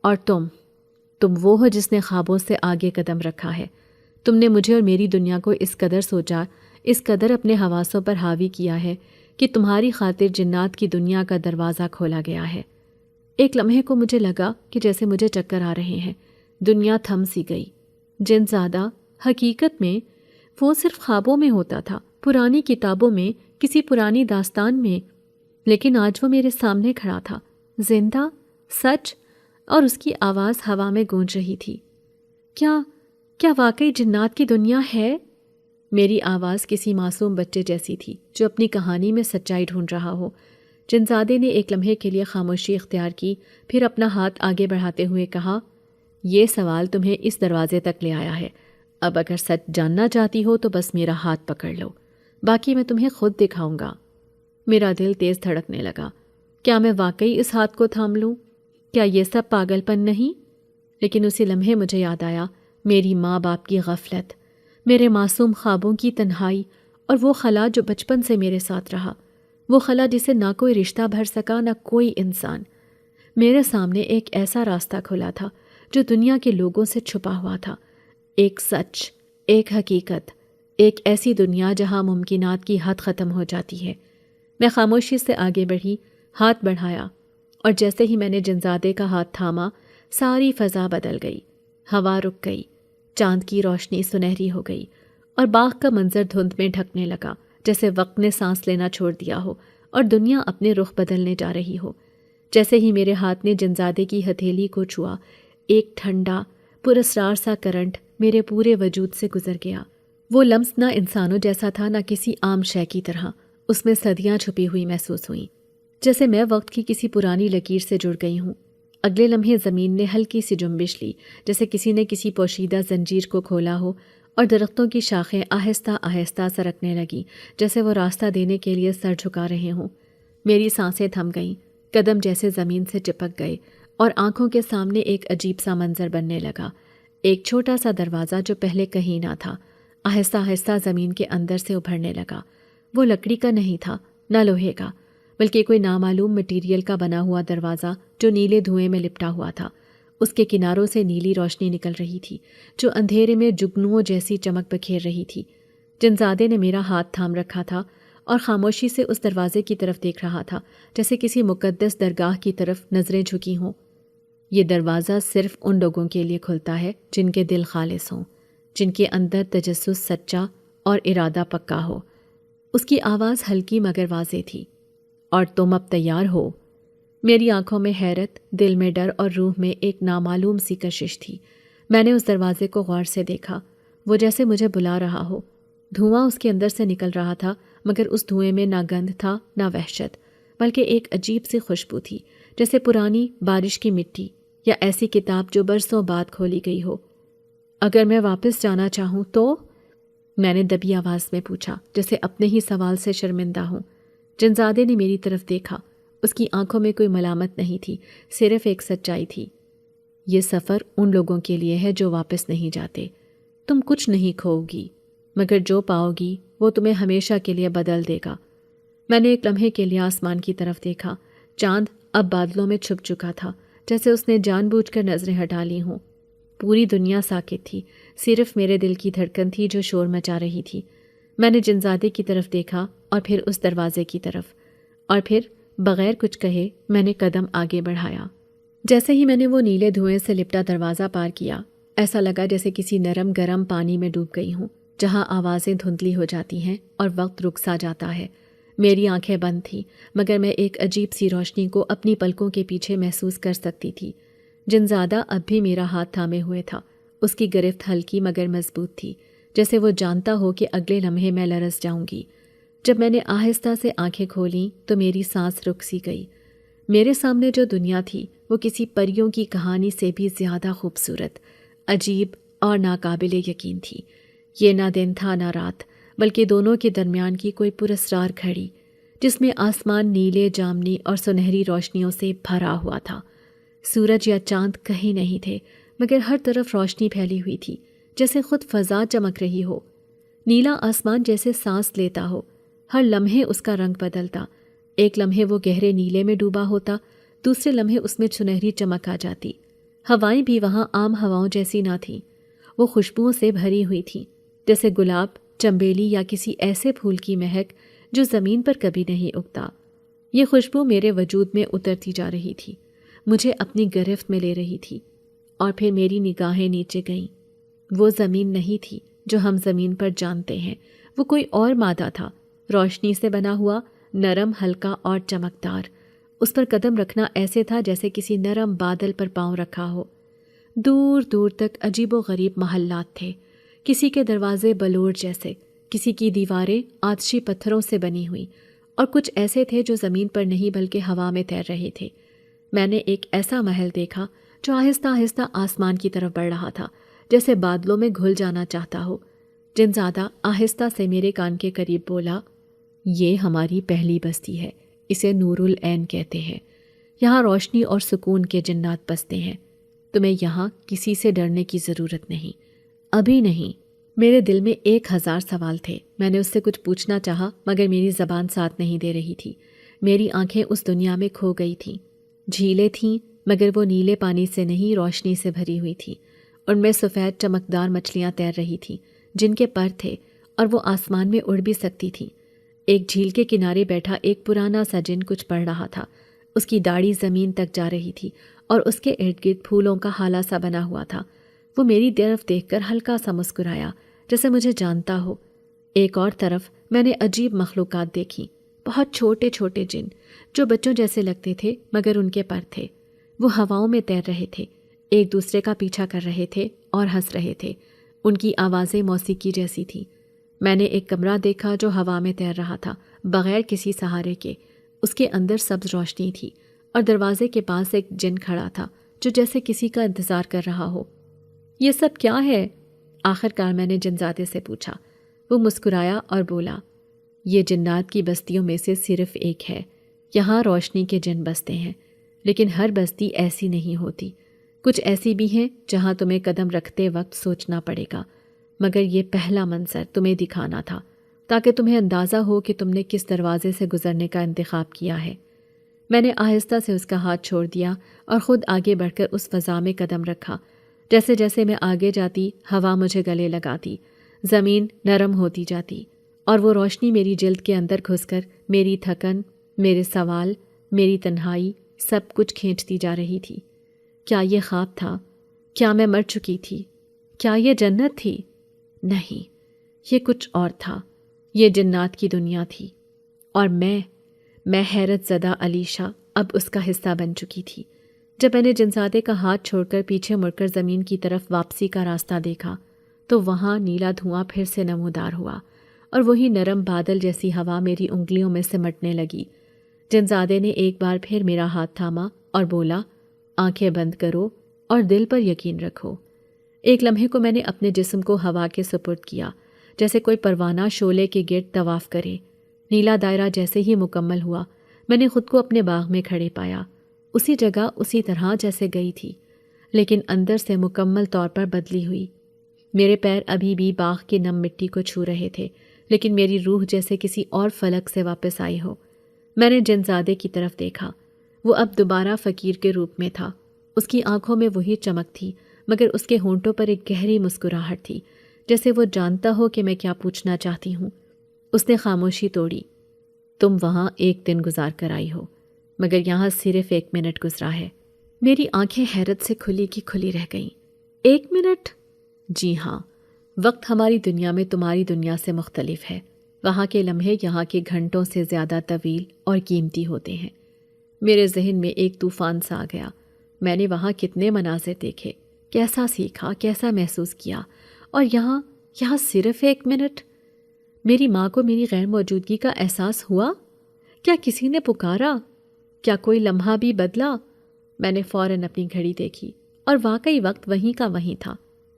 اور تم وہ ہو جس نے خوابوں سے آگے قدم رکھا ہے۔ تم نے مجھے اور میری دنیا کو اس قدر سوچا، اس قدر اپنے حواسوں پر حاوی کیا ہے کہ تمہاری خاطر جنات کی دنیا کا دروازہ کھولا گیا ہے۔ ایک لمحے کو مجھے لگا کہ جیسے مجھے چکر آ رہے ہیں۔ دنیا تھم سی گئی۔ جن زادہ حقیقت میں وہ صرف خوابوں میں ہوتا تھا، پرانی کتابوں میں، کسی پرانی داستان میں، لیکن آج وہ میرے سامنے کھڑا تھا، زندہ، سچ، اور اس کی آواز ہوا میں گونج رہی تھی۔ کیا واقعی جنات کی دنیا ہے؟ میری آواز کسی معصوم بچے جیسی تھی جو اپنی کہانی میں سچائی ڈھونڈ رہا ہو۔ جنزادے نے ایک لمحے کے لیے خاموشی اختیار کی، پھر اپنا ہاتھ آگے بڑھاتے ہوئے کہا، یہ سوال تمہیں اس دروازے تک لے آیا ہے۔ اب اگر سچ جاننا چاہتی ہو تو بس میرا ہاتھ پکڑ لو، باقی میں تمہیں خود دکھاؤں گا۔ میرا دل تیز دھڑکنے لگا۔ کیا میں واقعی اس ہاتھ کو تھام لوں؟ کیا یہ سب پاگل پن نہیں؟ لیکن اسی لمحے مجھے یاد آیا میری ماں باپ کی غفلت، میرے معصوم خوابوں کی تنہائی، اور وہ خلا جو بچپن سے میرے ساتھ رہا، وہ خلا جسے نہ کوئی رشتہ بھر سکا نہ کوئی انسان۔ میرے سامنے ایک ایسا راستہ کھلا تھا جو دنیا کے لوگوں سے چھپا ہوا تھا، ایک سچ، ایک حقیقت، ایک ایسی دنیا جہاں ممکنات کی حد ختم ہو جاتی ہے۔ میں خاموشی سے آگے بڑھی، ہاتھ بڑھایا، اور جیسے ہی میں نے جنزادے کا ہاتھ تھاما ساری فضا بدل گئی، ہوا رک گئی، چاند کی روشنی سنہری ہو گئی، اور باغ کا منظر دھند میں ڈھکنے لگا، جیسے وقت نے سانس لینا چھوڑ دیا ہو اور دنیا اپنے رخ بدلنے جا رہی ہو۔ جیسے ہی میرے ہاتھ نے جنزادے کی ہتھیلی کو چھوا، ایک ٹھنڈا پراسرار سا کرنٹ میرے پورے وجود سے گزر گیا۔ وہ لمس نہ انسانوں جیسا تھا نہ کسی عام شے کی طرح، اس میں صدیاں چھپی ہوئی محسوس ہوئیں، جیسے میں وقت کی کسی پرانی لکیر سے جڑ گئی ہوں۔ اگلے لمحے زمین نے ہلکی سی جنبش لی، جیسے کسی نے کسی پوشیدہ زنجیر کو کھولا ہو، اور درختوں کی شاخیں آہستہ آہستہ سرکنے لگیں، جیسے وہ راستہ دینے کے لیے سر جھکا رہے ہوں۔ میری سانسیں تھم گئیں، قدم جیسے زمین سے چپک گئے، اور آنکھوں کے سامنے ایک عجیب سا منظر بننے لگا۔ ایک چھوٹا سا دروازہ جو پہلے کہیں نہ تھا، آہستہ آہستہ زمین کے اندر سے ابھرنے لگا۔ وہ لکڑی کا نہیں تھا، نہ لوہے کا، بلکہ کوئی نامعلوم مٹیریل کا بنا ہوا دروازہ جو نیلے دھوئیں میں لپٹا ہوا تھا۔ اس کے کناروں سے نیلی روشنی نکل رہی تھی جو اندھیرے میں جگنوؤں جیسی چمک بکھیر رہی تھی۔ جنزادے نے میرا ہاتھ تھام رکھا تھا اور خاموشی سے اس دروازے کی طرف دیکھ رہا تھا، جیسے کسی مقدس درگاہ کی طرف نظریں جھکی ہوں۔ یہ دروازہ صرف ان لوگوں کے لیے کھلتا ہے جن کے دل خالص ہوں، جن کے اندر تجسس سچا اور ارادہ پکا ہو۔ اس کی آواز ہلکی مگر واضح تھی۔ اور تم اب تیار ہو؟ میری آنکھوں میں حیرت، دل میں ڈر اور روح میں ایک نامعلوم سی کشش تھی۔ میں نے اس دروازے کو غور سے دیکھا، وہ جیسے مجھے بلا رہا ہو۔ دھواں اس کے اندر سے نکل رہا تھا، مگر اس دھوئیں میں نہ گندھ تھا نہ وحشت، بلکہ ایک عجیب سی خوشبو تھی، جیسے پرانی بارش کی مٹی یا ایسی کتاب جو برسوں بعد کھولی گئی ہو۔ اگر میں واپس جانا چاہوں تو؟ میں نے دبی آواز میں پوچھا، جیسے اپنے ہی سوال سے شرمندہ ہوں۔ جنزادے نے میری طرف دیکھا، اس کی آنکھوں میں کوئی ملامت نہیں تھی، صرف ایک سچائی تھی۔ یہ سفر ان لوگوں کے لیے ہے جو واپس نہیں جاتے۔ تم کچھ نہیں کھوؤ گی، مگر جو پاؤ گی وہ تمہیں ہمیشہ کے لیے بدل دے گا۔ میں نے ایک لمحے کے لیے آسمان کی طرف دیکھا۔ چاند اب بادلوں میں چھپ چکا تھا، جیسے اس نے جان بوجھ کر نظریں ہٹا لی ہوں۔ پوری دنیا ساکت تھی، صرف میرے دل کی دھڑکن تھی جو شور مچا رہی تھی۔ میں نے جنزادے کی طرف دیکھا اور پھر اس دروازے کی طرف، اور پھر بغیر کچھ کہے میں نے قدم آگے بڑھایا۔ جیسے ہی میں نے وہ نیلے دھوئیں سے لپٹا دروازہ پار کیا، ایسا لگا جیسے کسی نرم گرم پانی میں ڈوب گئی ہوں، جہاں آوازیں دھندلی ہو جاتی ہیں اور وقت رک سا جاتا ہے۔ میری آنکھیں بند تھیں، مگر میں ایک عجیب سی روشنی کو اپنی پلکوں کے پیچھے محسوس کر سکتی تھی۔ جنزادہ اب بھی میرا ہاتھ تھامے ہوئے تھا، اس کی گرفت ہلکی مگر مضبوط تھی، جیسے وہ جانتا ہو کہ اگلے لمحے میں لرز جاؤں گی۔ جب میں نے آہستہ سے آنکھیں کھولیں تو میری سانس رک سی گئی۔ میرے سامنے جو دنیا تھی وہ کسی پریوں کی کہانی سے بھی زیادہ خوبصورت، عجیب اور ناقابل یقین تھی۔ یہ نہ دن تھا نہ رات، بلکہ دونوں کے درمیان کی کوئی پراسرار گھڑی، جس میں آسمان نیلے جامنی اور سنہری روشنیوں سے بھرا ہوا تھا۔ سورج یا چاند کہیں نہیں تھے، مگر ہر طرف روشنی پھیلی ہوئی تھی، جیسے خود فضا چمک رہی ہو۔ نیلا آسمان جیسے سانس لیتا ہو، ہر لمحے اس کا رنگ بدلتا۔ ایک لمحے وہ گہرے نیلے میں ڈوبا ہوتا، دوسرے لمحے اس میں سنہری چمک آ جاتی۔ ہوائیں بھی وہاں عام ہواؤں جیسی نہ تھیں، وہ خوشبوؤں سے بھری ہوئی تھیں، جیسے گلاب، چنبیلی یا کسی ایسے پھول کی مہک جو زمین پر کبھی نہیں اگتا۔ یہ خوشبو میرے وجود میں اترتی جا رہی تھی، مجھے اپنی گرفت میں لے رہی تھی، اور پھر میری نگاہیں نیچے گئیں۔ وہ زمین نہیں تھی جو ہم زمین پر جانتے ہیں، وہ کوئی اور مادہ تھا، روشنی سے بنا ہوا، نرم، ہلکا اور چمکدار۔ اس پر قدم رکھنا ایسے تھا جیسے کسی نرم بادل پر پاؤں رکھا ہو۔ دور دور تک عجیب و غریب محلات تھے، کسی کے دروازے بلور جیسے، کسی کی دیواریں آتشی پتھروں سے بنی ہوئی، اور کچھ ایسے تھے جو زمین پر نہیں بلکہ ہوا میں تیر رہے تھے۔ میں نے ایک ایسا محل دیکھا جو آہستہ آہستہ آسمان کی طرف بڑھ رہا تھا، جیسے بادلوں میں گھل جانا چاہتا ہو۔ جنزادہ آہستہ سے میرے کان کے قریب بولا، یہ ہماری پہلی بستی ہے، اسے نور العین کہتے ہیں۔ یہاں روشنی اور سکون کے جنات بستے ہیں۔ تمہیں یہاں کسی سے ڈرنے کی ضرورت نہیں، ابھی نہیں۔ میرے دل میں 1000 سوال تھے۔ میں نے اس سے کچھ پوچھنا چاہا مگر میری زبان ساتھ نہیں دے رہی تھی۔ میری آنکھیں اس دنیا میں کھو گئی تھیں۔ جھیلیں تھیں مگر وہ نیلے پانی سے نہیں، روشنی سے بھری ہوئی تھی۔ ان میں سفید چمکدار مچھلیاں تیر رہی تھیں جن کے پر تھے اور وہ آسمان میں اڑ بھی سکتی تھیں۔ ایک جھیل کے کنارے بیٹھا ایک پرانا سا جن کچھ پڑھ رہا تھا۔ اس کی داڑھی زمین تک جا رہی تھی اور اس کے ارد گرد پھولوں کا ہالا سا بنا ہوا تھا۔ وہ میری طرف دیکھ کر ہلکا سا مسکرایا جیسے مجھے جانتا ہو۔ ایک اور طرف میں نے عجیب مخلوقات دیکھی، بہت چھوٹے چھوٹے جن جو بچوں جیسے لگتے تھے مگر ان کے پر تھے۔ وہ ہواؤں میں تیر رہے تھے، ایک دوسرے کا پیچھا کر رہے تھے اور ہنس رہے تھے۔ ان کی آوازیں موسیقی جیسی تھیں۔ میں نے ایک کمرہ دیکھا جو ہوا میں تیر رہا تھا بغیر کسی سہارے کے۔ اس کے اندر سبز روشنی تھی اور دروازے کے پاس ایک جن کھڑا تھا جو جیسے کسی کا انتظار کر رہا ہو۔ یہ سب کیا ہے؟ آخر کار میں نے جنزادے سے پوچھا۔ وہ مسکرایا اور بولا، یہ جنات کی بستیوں میں سے صرف ایک ہے۔ یہاں روشنی کے جن بستے ہیں، لیکن ہر بستی ایسی نہیں ہوتی۔ کچھ ایسی بھی ہیں جہاں تمہیں قدم رکھتے وقت سوچنا پڑے گا، مگر یہ پہلا منظر تمہیں دکھانا تھا تاکہ تمہیں اندازہ ہو کہ تم نے کس دروازے سے گزرنے کا انتخاب کیا ہے۔ میں نے آہستہ سے اس کا ہاتھ چھوڑ دیا اور خود آگے بڑھ کر اس فضا میں قدم رکھا۔ جیسے جیسے میں آگے جاتی ہوا مجھے گلے لگاتی، زمین نرم ہوتی جاتی اور وہ روشنی میری جلد کے اندر گھس کر میری تھکن، میرے سوال، میری تنہائی سب کچھ کھینچتی جا رہی تھی۔ کیا یہ خواب تھا؟ کیا میں مر چکی تھی؟ کیا یہ جنت تھی؟ نہیں، یہ کچھ اور تھا۔ یہ جنات کی دنیا تھی اور میں حیرت زدہ علیشہ اب اس کا حصہ بن چکی تھی۔ جب میں نے جنزادے کا ہاتھ چھوڑ کر پیچھے مڑ کر زمین کی طرف واپسی کا راستہ دیکھا تو وہاں نیلا دھواں پھر سے نمودار ہوا اور وہی نرم بادل جیسی ہوا میری انگلیوں میں سمٹنے لگی۔ جنزادے نے ایک بار پھر میرا ہاتھ تھاما اور بولا، آنکھیں بند کرو اور دل پر یقین رکھو۔ ایک لمحے کو میں نے اپنے جسم کو ہوا کے سپرد کیا، جیسے کوئی پروانہ شعلے کے گرد طواف کرے۔ نیلا دائرہ جیسے ہی مکمل ہوا، میں نے خود کو اپنے باغ میں کھڑے پایا، اسی جگہ اسی طرح جیسے گئی تھی، لیکن اندر سے مکمل طور پر بدلی ہوئی۔ میرے پیر ابھی بھی باغ کی نم مٹی کو چھو رہے تھے، لیکن میری روح جیسے کسی اور فلک سے واپس آئی ہو۔ میں نے جنزادے کی طرف دیکھا، وہ اب دوبارہ فقیر کے روپ میں تھا۔ اس کی آنکھوں میں وہی چمک تھی، مگر اس کے ہونٹوں پر ایک گہری مسکراہٹ تھی، جیسے وہ جانتا ہو کہ میں کیا پوچھنا چاہتی ہوں۔ اس نے خاموشی توڑی، تم وہاں ایک دن گزار کر آئی ہو، مگر یہاں صرف 1 منٹ گزرا ہے۔ میری آنکھیں حیرت سے کھلی کی کھلی رہ گئیں۔ 1 منٹ؟ جی ہاں، وقت ہماری دنیا میں تمہاری دنیا سے مختلف ہے۔ وہاں کے لمحے یہاں کے گھنٹوں سے زیادہ طویل اور قیمتی ہوتے ہیں۔ میرے ذہن میں ایک طوفان سا آ گیا۔ میں نے وہاں کتنے مناظر دیکھے، کیسا سیکھا، کیسا محسوس کیا، اور یہاں صرف 1 منٹ۔ میری ماں کو میری غیر موجودگی کا احساس ہوا؟ کیا کسی نے پکارا؟ کیا کوئی لمحہ بھی بدلا؟ میں نے فوراً اپنی گھڑی دیکھی اور واقعی وقت وہیں کا وہیں تھا۔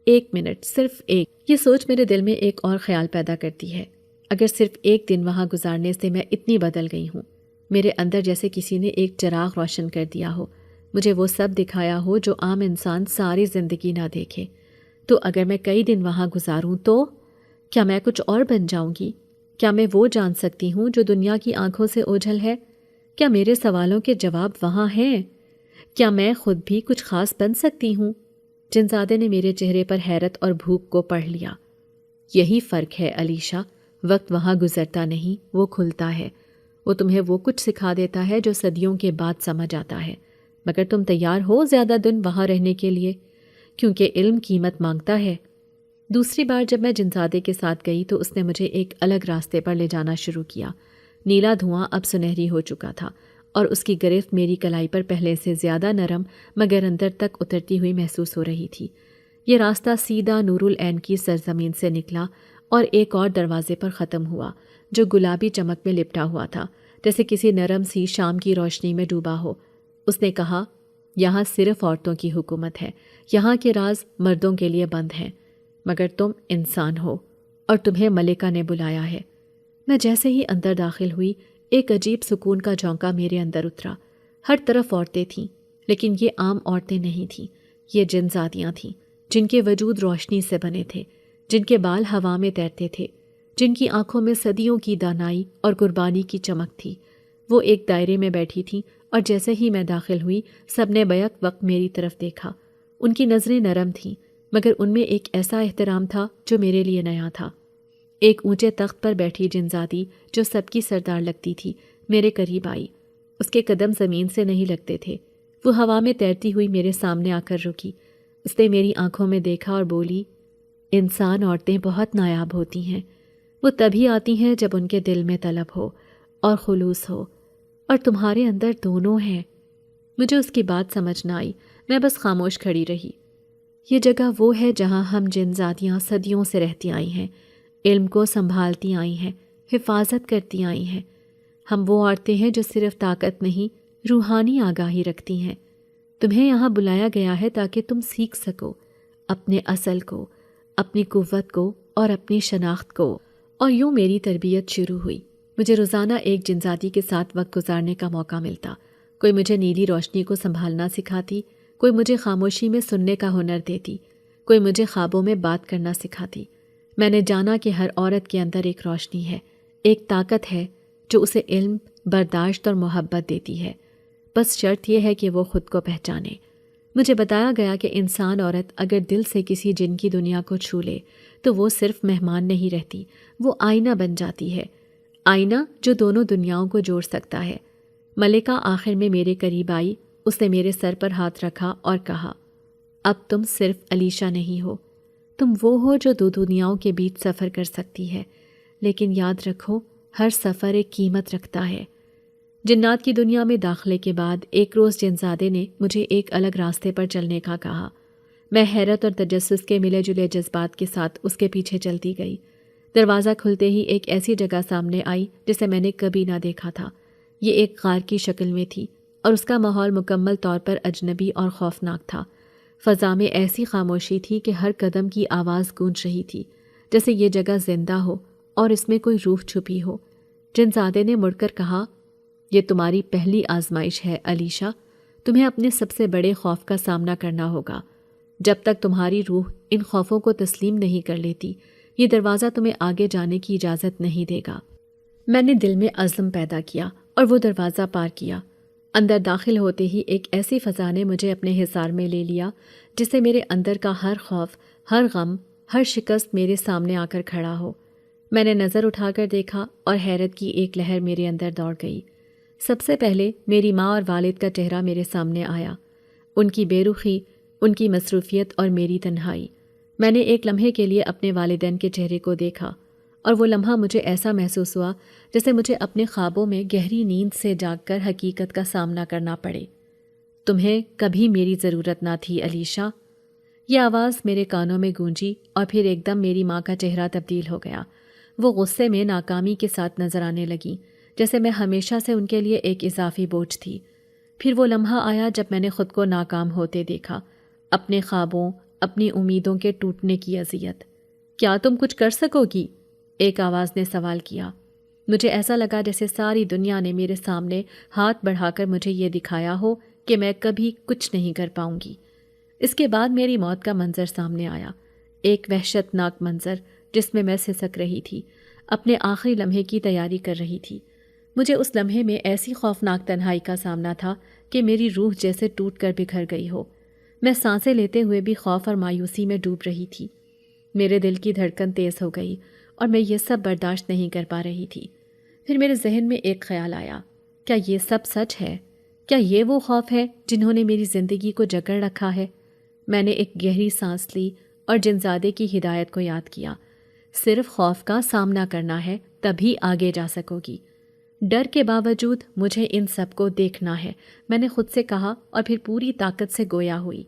1 منٹ، صرف ایک۔ یہ سوچ میرے دل میں ایک اور خیال پیدا کرتی ہے، اگر صرف 1 دن وہاں گزارنے سے میں اتنی بدل گئی ہوں، میرے اندر جیسے کسی نے ایک چراغ روشن کر دیا ہو، مجھے وہ سب دکھایا ہو جو عام انسان ساری زندگی نہ دیکھے، تو اگر میں کئی دن وہاں گزاروں تو کیا میں کچھ اور بن جاؤں گی؟ کیا میں وہ جان سکتی ہوں جو دنیا کی آنکھوں سے اوجھل ہے؟ کیا میرے سوالوں کے جواب وہاں ہیں؟ کیا میں خود بھی کچھ خاص بن سکتی ہوں؟ جنزادے نے میرے چہرے پر حیرت اور بھوک کو پڑھ لیا۔ یہی فرق ہے علیشہ، وقت وہاں گزرتا نہیں، وہ کھلتا ہے۔ وہ تمہیں وہ کچھ سکھا دیتا ہے جو صدیوں کے بعد سمجھ آتا ہے، مگر تم تیار ہو زیادہ دن وہاں رہنے کے لیے؟ کیونکہ علم قیمت مانگتا ہے۔ دوسری بار جب میں جنزادے کے ساتھ گئی تو اس نے مجھے ایک الگ راستے پر لے جانا شروع کیا۔ نیلا دھواں اب سنہری ہو چکا تھا اور اس کی گرفت میری کلائی پر پہلے سے زیادہ نرم مگر اندر تک اترتی ہوئی محسوس ہو رہی تھی۔ یہ راستہ سیدھا نور العین کی سرزمین سے نکلا اور ایک اور دروازے پر ختم ہوا جو گلابی چمک میں لپٹا ہوا تھا، جیسے کسی نرم سی شام کی روشنی میں ڈوبا ہو۔ اس نے کہا، یہاں صرف عورتوں کی حکومت ہے، یہاں کے راز مردوں کے لیے بند ہیں، مگر تم انسان ہو اور تمہیں ملکہ نے بلایا ہے۔ میں جیسے ہی اندر داخل ہوئی، ایک عجیب سکون کا جھونکا میرے اندر اترا۔ ہر طرف عورتیں تھیں، لیکن یہ عام عورتیں نہیں تھیں، یہ جن زادیاں تھیں، جن کے وجود روشنی سے بنے تھے، جن کے بال ہوا میں تیرتے تھے، جن کی آنکھوں میں صدیوں کی دانائی اور قربانی کی چمک تھی۔ وہ ایک دائرے میں بیٹھی تھیں اور جیسے ہی میں داخل ہوئی، سب نے بیک وقت میری طرف دیکھا۔ ان کی نظریں نرم تھیں، مگر ان میں ایک ایسا احترام تھا جو میرے لیے نیا تھا۔ ایک اونچے تخت پر بیٹھی جنزادی جو سب کی سردار لگتی تھی میرے قریب آئی۔ اس کے قدم زمین سے نہیں لگتے تھے۔ وہ ہوا میں تیرتی ہوئی میرے سامنے آ کر رکی۔ اس نے میری آنکھوں میں دیکھا اور بولی، انسان عورتیں بہت نایاب ہوتی ہیں، وہ تبھی آتی ہیں جب ان کے دل میں طلب ہو اور خلوص ہو، اور تمہارے اندر دونوں ہیں۔ مجھے اس کی بات سمجھ نہ آئی، میں بس خاموش کھڑی رہی۔ یہ جگہ وہ ہے جہاں ہم جنزادیاں صدیوں سے رہتی آئی ہیں، علم کو سنبھالتی آئی ہیں، حفاظت کرتی آئی ہیں۔ ہم وہ عورتیں ہیں جو صرف طاقت نہیں، روحانی آگاہی رکھتی ہیں۔ تمہیں یہاں بلایا گیا ہے تاکہ تم سیکھ سکو اپنے اصل کو، اپنی قوت کو اور اپنی شناخت کو۔ اور یوں میری تربیت شروع ہوئی۔ مجھے روزانہ ایک جنزادی کے ساتھ وقت گزارنے کا موقع ملتا۔ کوئی مجھے نیلی روشنی کو سنبھالنا سکھاتی، کوئی مجھے خاموشی میں سننے کا ہنر دیتی، کوئی مجھے خوابوں میں بات کرنا سکھاتی۔ میں نے جانا کہ ہر عورت کے اندر ایک روشنی ہے، ایک طاقت ہے جو اسے علم، برداشت اور محبت دیتی ہے۔ بس شرط یہ ہے کہ وہ خود کو پہچانے۔ مجھے بتایا گیا کہ انسان عورت اگر دل سے کسی جن کی دنیا کو چھو لے تو وہ صرف مہمان نہیں رہتی، وہ آئینہ بن جاتی ہے، آئینہ جو دونوں دنیاؤں کو جوڑ سکتا ہے۔ ملکہ آخر میں میرے قریب آئی، اس نے میرے سر پر ہاتھ رکھا اور کہا، اب تم صرف علیشہ نہیں ہو، تم وہ ہو جو دو دنیاؤں کے بیچ سفر کر سکتی ہے، لیکن یاد رکھو ہر سفر ایک قیمت رکھتا ہے۔ جنات کی دنیا میں داخلے کے بعد ایک روز جنزادے نے مجھے ایک الگ راستے پر چلنے کا کہا۔ میں حیرت اور تجسس کے ملے جلے جذبات کے ساتھ اس کے پیچھے چلتی گئی۔ دروازہ کھلتے ہی ایک ایسی جگہ سامنے آئی جسے میں نے کبھی نہ دیکھا تھا۔ یہ ایک غار کی شکل میں تھی اور اس کا ماحول مکمل طور پر اجنبی اور خوفناک تھا۔ فضا میں ایسی خاموشی تھی کہ ہر قدم کی آواز گونج رہی تھی، جیسے یہ جگہ زندہ ہو اور اس میں کوئی روح چھپی ہو۔ جنزادے نے مڑ کر کہا، یہ تمہاری پہلی آزمائش ہے علیشہ، تمہیں اپنے سب سے بڑے خوف کا سامنا کرنا ہوگا۔ جب تک تمہاری روح ان خوفوں کو تسلیم نہیں کر لیتی، یہ دروازہ تمہیں آگے جانے کی اجازت نہیں دے گا۔ میں نے دل میں عزم پیدا کیا اور وہ دروازہ پار کیا۔ اندر داخل ہوتے ہی ایک ایسی فضا نے مجھے اپنے حصار میں لے لیا جسے میرے اندر کا ہر خوف، ہر غم، ہر شکست میرے سامنے آ کر کھڑا ہو۔ میں نے نظر اٹھا کر دیکھا اور حیرت کی ایک لہر میرے اندر دوڑ گئی۔ سب سے پہلے میری ماں اور والد کا چہرہ میرے سامنے آیا، ان کی بے رخی، ان کی مصروفیت اور میری تنہائی۔ میں نے ایک لمحے کے لیے اپنے والدین کے چہرے کو دیکھا اور وہ لمحہ مجھے ایسا محسوس ہوا جیسے مجھے اپنے خوابوں میں گہری نیند سے جاگ کر حقیقت کا سامنا کرنا پڑے۔ تمہیں کبھی میری ضرورت نہ تھی علیشہ، یہ آواز میرے کانوں میں گونجی اور پھر ایک دم میری ماں کا چہرہ تبدیل ہو گیا۔ وہ غصے میں ناکامی کے ساتھ نظر آنے لگیں، جیسے میں ہمیشہ سے ان کے لیے ایک اضافی بوجھ تھی۔ پھر وہ لمحہ آیا جب میں نے خود کو ناکام ہوتے دیکھا، اپنے خوابوں، اپنی امیدوں کے ٹوٹنے کی اذیت۔ کیا تم کچھ کر سکو گی؟ ایک آواز نے سوال کیا۔ مجھے ایسا لگا جیسے ساری دنیا نے میرے سامنے ہاتھ بڑھا کر مجھے یہ دکھایا ہو کہ میں کبھی کچھ نہیں کر پاؤں گی۔ اس کے بعد میری موت کا منظر سامنے آیا، ایک وحشت ناک منظر جس میں میں سسک رہی تھی، اپنے آخری لمحے کی تیاری کر رہی تھی۔ مجھے اس لمحے میں ایسی خوفناک تنہائی کا سامنا تھا کہ میری روح جیسے ٹوٹ کر بکھر گئی ہو۔ میں سانسیں لیتے ہوئے بھی خوف اور مایوسی میں ڈوب رہی تھی۔ میرے دل کی دھڑکن تیز ہو گئی اور میں یہ سب برداشت نہیں کر پا رہی تھی۔ پھر میرے ذہن میں ایک خیال آیا، کیا یہ سب سچ ہے؟ کیا یہ وہ خوف ہے جنہوں نے میری زندگی کو جکڑ رکھا ہے؟ میں نے ایک گہری سانس لی اور جنزادے کی ہدایت کو یاد کیا، صرف خوف کا سامنا کرنا ہے، تبھی آگے جا سکو گی۔ ڈر کے باوجود مجھے ان سب کو دیکھنا ہے، میں نے خود سے کہا اور پھر پوری طاقت سے گویا ہوئی۔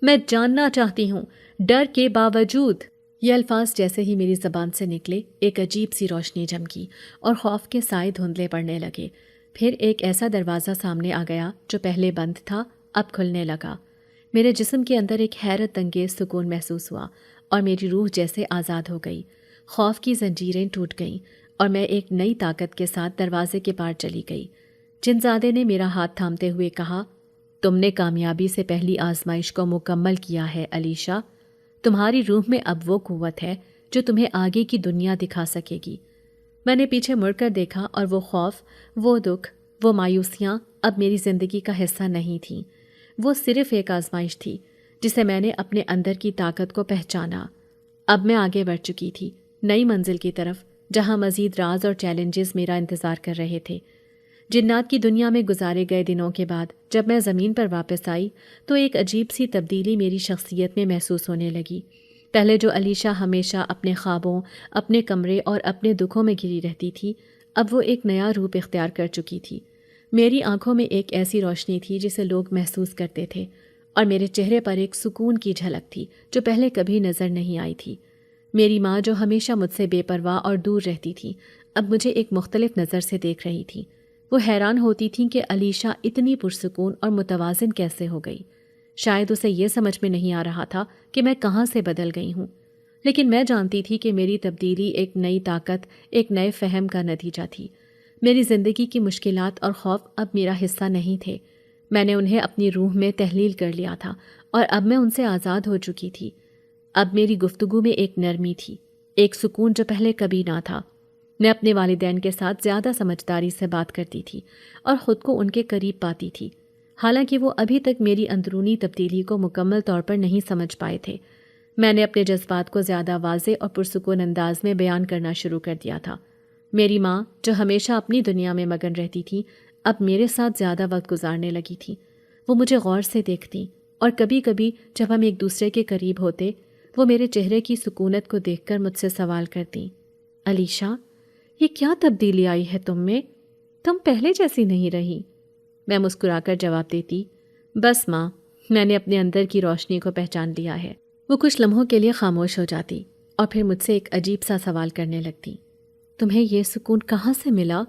میں جاننا چاہتی ہوں، ڈر کے باوجود۔ یہ الفاظ جیسے ہی میری زبان سے نکلے، ایک عجیب سی روشنی چمکی اور خوف کے سائے دھندلے پڑنے لگے۔ پھر ایک ایسا دروازہ سامنے آ گیا جو پہلے بند تھا، اب کھلنے لگا۔ میرے جسم کے اندر ایک حیرت انگیز سکون محسوس ہوا اور میری روح جیسے آزاد ہو گئی۔ خوف کی زنجیریں ٹوٹ گئیں اور میں ایک نئی طاقت کے ساتھ دروازے کے پار چلی گئی۔ جنزادے نے میرا ہاتھ تھامتے ہوئے کہا، تم نے کامیابی سے پہلی آزمائش کو مکمل کیا ہے علیشہ۔ تمہاری روح میں اب وہ قوت ہے جو تمہیں آگے کی دنیا دکھا سکے گی۔ میں نے پیچھے مڑ کر دیکھا اور وہ خوف، وہ دکھ، وہ مایوسیاں اب میری زندگی کا حصہ نہیں تھیں۔ وہ صرف ایک آزمائش تھی جسے میں نے اپنے اندر کی طاقت کو پہچانا۔ اب میں آگے بڑھ چکی تھی، نئی منزل کی طرف، جہاں مزید راز اور چیلنجز میرا انتظار کر رہے تھے۔ جنات کی دنیا میں گزارے گئے دنوں کے بعد جب میں زمین پر واپس آئی تو ایک عجیب سی تبدیلی میری شخصیت میں محسوس ہونے لگی۔ پہلے جو علیشہ ہمیشہ اپنے خوابوں، اپنے کمرے اور اپنے دکھوں میں گھری رہتی تھی، اب وہ ایک نیا روپ اختیار کر چکی تھی۔ میری آنکھوں میں ایک ایسی روشنی تھی جسے لوگ محسوس کرتے تھے، اور میرے چہرے پر ایک سکون کی جھلک تھی جو پہلے کبھی نظر نہیں آئی تھی۔ میری ماں جو ہمیشہ مجھ سے بے پرواہ اور دور رہتی تھی، اب مجھے ایک مختلف نظر سے دیکھ رہی تھی۔ وہ حیران ہوتی تھیں کہ علیشہ اتنی پرسکون اور متوازن کیسے ہو گئی۔ شاید اسے یہ سمجھ میں نہیں آ رہا تھا کہ میں کہاں سے بدل گئی ہوں، لیکن میں جانتی تھی کہ میری تبدیلی ایک نئی طاقت، ایک نئے فہم کا نتیجہ تھی۔ میری زندگی کی مشکلات اور خوف اب میرا حصہ نہیں تھے۔ میں نے انہیں اپنی روح میں تحلیل کر لیا تھا اور اب میں ان سے آزاد ہو چکی تھی۔ اب میری گفتگو میں ایک نرمی تھی، ایک سکون جو پہلے کبھی نہ تھا۔ میں اپنے والدین کے ساتھ زیادہ سمجھداری سے بات کرتی تھی اور خود کو ان کے قریب پاتی تھی، حالانکہ وہ ابھی تک میری اندرونی تبدیلی کو مکمل طور پر نہیں سمجھ پائے تھے۔ میں نے اپنے جذبات کو زیادہ واضح اور پرسکون انداز میں بیان کرنا شروع کر دیا تھا۔ میری ماں جو ہمیشہ اپنی دنیا میں مگن رہتی تھی، اب میرے ساتھ زیادہ وقت گزارنے لگی تھی۔ وہ مجھے غور سے دیکھتی اور کبھی کبھی جب ہم ایک دوسرے کے قریب ہوتے، وہ میرے چہرے کی سکونت کو دیکھ کر مجھ سے سوال کرتی، علیشہ، یہ کیا تبدیلی آئی ہے تم میں؟ تم پہلے جیسی نہیں رہی۔ میں مسکرا کر جواب دیتی، بس ماں، میں نے اپنے اندر کی روشنی کو پہچان لیا ہے۔ وہ کچھ لمحوں کے لیے خاموش ہو جاتی اور پھر مجھ سے ایک عجیب سا سوال کرنے لگتی، تمہیں یہ سکون کہاں سے ملا؟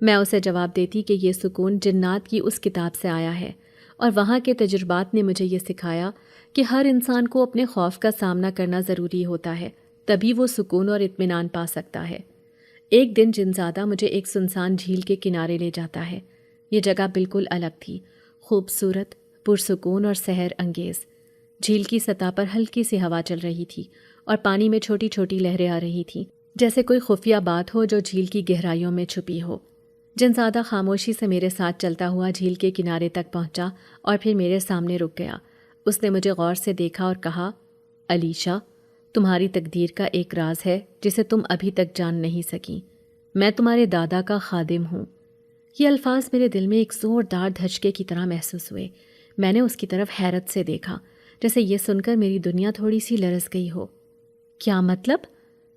میں اسے جواب دیتی کہ یہ سکون جنات کی اس کتاب سے آیا ہے، اور وہاں کے تجربات نے مجھے یہ سکھایا کہ ہر انسان کو اپنے خوف کا سامنا کرنا ضروری ہوتا ہے، تبھی وہ سکون اور اطمینان پا سکتا ہے۔ ایک دن جنزادہ مجھے ایک سنسان جھیل کے کنارے لے جاتا ہے۔ یہ جگہ بالکل الگ تھی، خوبصورت، پرسکون اور سحر انگیز۔ جھیل کی سطح پر ہلکی سی ہوا چل رہی تھی اور پانی میں چھوٹی چھوٹی لہریں آ رہی تھیں، جیسے کوئی خفیہ بات ہو جو جھیل کی گہرائیوں میں چھپی ہو۔ جنزادہ خاموشی سے میرے ساتھ چلتا ہوا جھیل کے کنارے تک پہنچا اور پھر میرے سامنے رک گیا۔ اس نے مجھے غور سے دیکھا اور کہا، علیشہ، تمہاری تقدیر کا ایک راز ہے جسے تم ابھی تک جان نہیں سکی۔ میں تمہارے دادا کا خادم ہوں۔ یہ الفاظ میرے دل میں ایک زوردار دھچکے کی طرح محسوس ہوئے۔ میں نے اس کی طرف حیرت سے دیکھا، جیسے یہ سن کر میری دنیا تھوڑی سی لرز گئی ہو۔ کیا مطلب؟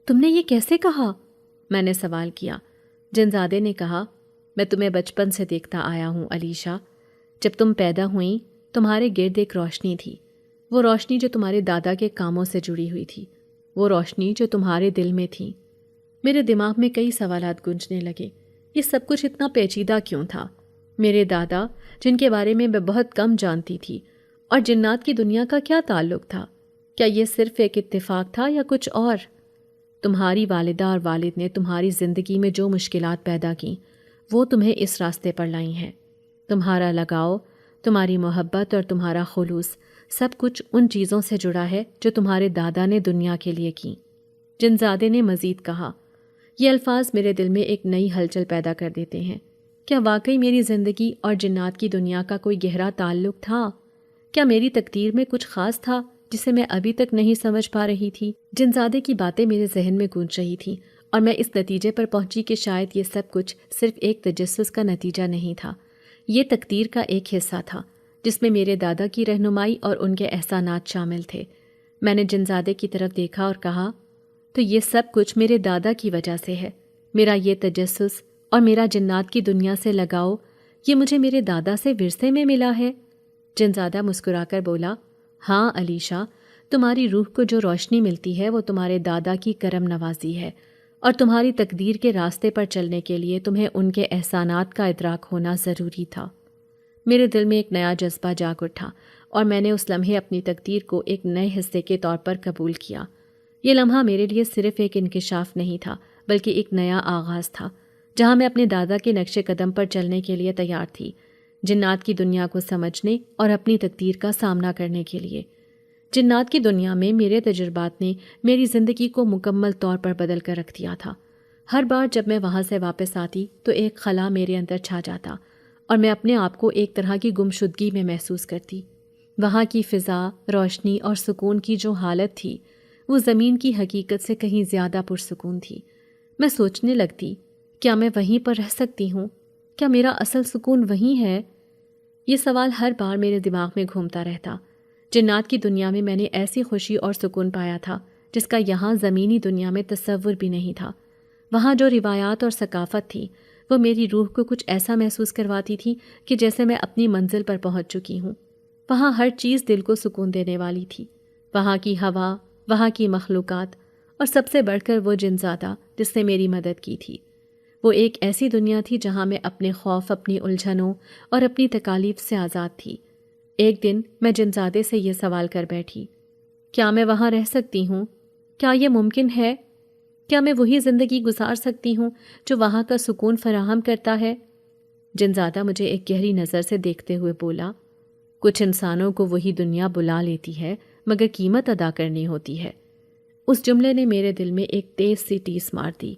تم نے یہ کیسے کہا؟ میں نے سوال کیا۔ جنزادے نے کہا، میں تمہیں بچپن سے دیکھتا آیا ہوں علیشہ۔ جب تم پیدا ہوئیں تمہارے گرد ایک روشنی تھی، وہ روشنی جو تمہارے دادا کے کاموں سے جڑی ہوئی تھی، وہ روشنی جو تمہارے دل میں تھی۔ میرے دماغ میں کئی سوالات گونجنے لگے۔ یہ سب کچھ اتنا پیچیدہ کیوں تھا؟ میرے دادا، جن کے بارے میں بہت کم جانتی تھی، اور جنات کی دنیا کا کیا تعلق تھا؟ کیا یہ صرف ایک اتفاق تھا یا کچھ اور؟ تمہاری والدہ اور والد نے تمہاری زندگی میں جو مشکلات پیدا کیں، وہ تمہیں اس راستے پر لائی ہیں۔ تمہارا لگاؤ، تمہاری محبت اور تمہارا خلوص، سب کچھ ان چیزوں سے جڑا ہے جو تمہارے دادا نے دنیا کے لیے کی۔ جنزادے نے مزید کہا، یہ الفاظ میرے دل میں ایک نئی ہلچل پیدا کر دیتے ہیں۔ کیا واقعی میری زندگی اور جنات کی دنیا کا کوئی گہرا تعلق تھا؟ کیا میری تقدیر میں کچھ خاص تھا جسے میں ابھی تک نہیں سمجھ پا رہی تھی؟ جنزادے کی باتیں میرے ذہن میں گونج رہی تھیں اور میں اس نتیجے پر پہنچی کہ شاید یہ سب کچھ صرف ایک تجسس کا نتیجہ نہیں تھا، یہ تقدیر کا ایک حصہ تھا جس میں میرے دادا کی رہنمائی اور ان کے احسانات شامل تھے۔ میں نے جنزادے کی طرف دیکھا اور کہا، تو یہ سب کچھ میرے دادا کی وجہ سے ہے۔ میرا یہ تجسس اور میرا جنات کی دنیا سے لگاؤ، یہ مجھے میرے دادا سے ورثے میں ملا ہے۔ جنزادہ مسکرا کر بولا، ہاں علیشہ، تمہاری روح کو جو روشنی ملتی ہے وہ تمہارے دادا کی کرم نوازی ہے، اور تمہاری تقدیر کے راستے پر چلنے کے لیے تمہیں ان کے احسانات کا ادراک ہونا ضروری تھا۔ میرے دل میں ایک نیا جذبہ جاگ اٹھا اور میں نے اس لمحے اپنی تقدیر کو ایک نئے حصے کے طور پر قبول کیا۔ یہ لمحہ میرے لیے صرف ایک انکشاف نہیں تھا بلکہ ایک نیا آغاز تھا، جہاں میں اپنے دادا کے نقش قدم پر چلنے کے لیے تیار تھی، جنات کی دنیا کو سمجھنے اور اپنی تقدیر کا سامنا کرنے کے لیے۔ جنات کی دنیا میں میرے تجربات نے میری زندگی کو مکمل طور پر بدل کر رکھ دیا تھا۔ ہر بار جب میں وہاں سے واپس آتی تو ایک خلا میرے اندر چھا جاتا اور میں اپنے آپ کو ایک طرح کی گمشدگی میں محسوس کرتی۔ وہاں کی فضا، روشنی اور سکون کی جو حالت تھی وہ زمین کی حقیقت سے کہیں زیادہ پرسکون تھی۔ میں سوچنے لگتی، کیا میں وہیں پر رہ سکتی ہوں؟ کیا میرا اصل سکون وہیں ہے؟ یہ سوال ہر بار میرے دماغ میں گھومتا رہتا۔ جنات کی دنیا میں نے ایسی خوشی اور سکون پایا تھا جس کا یہاں زمینی دنیا میں تصور بھی نہیں تھا۔ وہاں جو روایات اور ثقافت تھی وہ میری روح کو کچھ ایسا محسوس کرواتی تھی کہ جیسے میں اپنی منزل پر پہنچ چکی ہوں۔ وہاں ہر چیز دل کو سکون دینے والی تھی، وہاں کی ہوا، وہاں کی مخلوقات اور سب سے بڑھ کر وہ جنزادہ جس نے میری مدد کی تھی۔ وہ ایک ایسی دنیا تھی جہاں میں اپنے خوف، اپنی الجھنوں اور اپنی تکالیف سے آزاد تھی۔ ایک دن میں جنزادے سے یہ سوال کر بیٹھی، کیا میں وہاں رہ سکتی ہوں؟ کیا یہ ممکن ہے؟ کیا میں وہی زندگی گزار سکتی ہوں جو وہاں کا سکون فراہم کرتا ہے؟ جنزادہ مجھے ایک گہری نظر سے دیکھتے ہوئے بولا، کچھ انسانوں کو وہی دنیا بلا لیتی ہے مگر قیمت ادا کرنی ہوتی ہے۔ اس جملے نے میرے دل میں ایک تیز سی ٹیس مار دی۔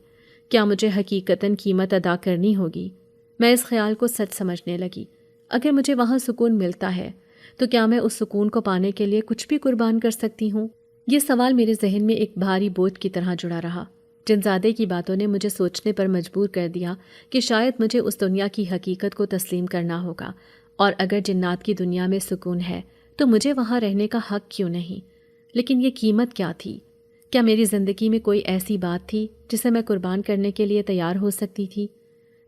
کیا مجھے حقیقتاً قیمت ادا کرنی ہوگی؟ میں اس خیال کو سچ سمجھنے لگی۔ اگر مجھے وہاں سکون ملتا ہے تو کیا میں اس سکون کو پانے کے لیے کچھ بھی قربان کر سکتی ہوں؟ یہ سوال میرے ذہن میں ایک بھاری بوجھ کی طرح جڑا رہا۔ جنزادے کی باتوں نے مجھے سوچنے پر مجبور کر دیا کہ شاید مجھے اس دنیا کی حقیقت کو تسلیم کرنا ہوگا، اور اگر جنات کی دنیا میں سکون ہے تو مجھے وہاں رہنے کا حق کیوں نہیں؟ لیکن یہ قیمت کیا تھی؟ کیا میری زندگی میں کوئی ایسی بات تھی جسے میں قربان کرنے کے لیے تیار ہو سکتی تھی؟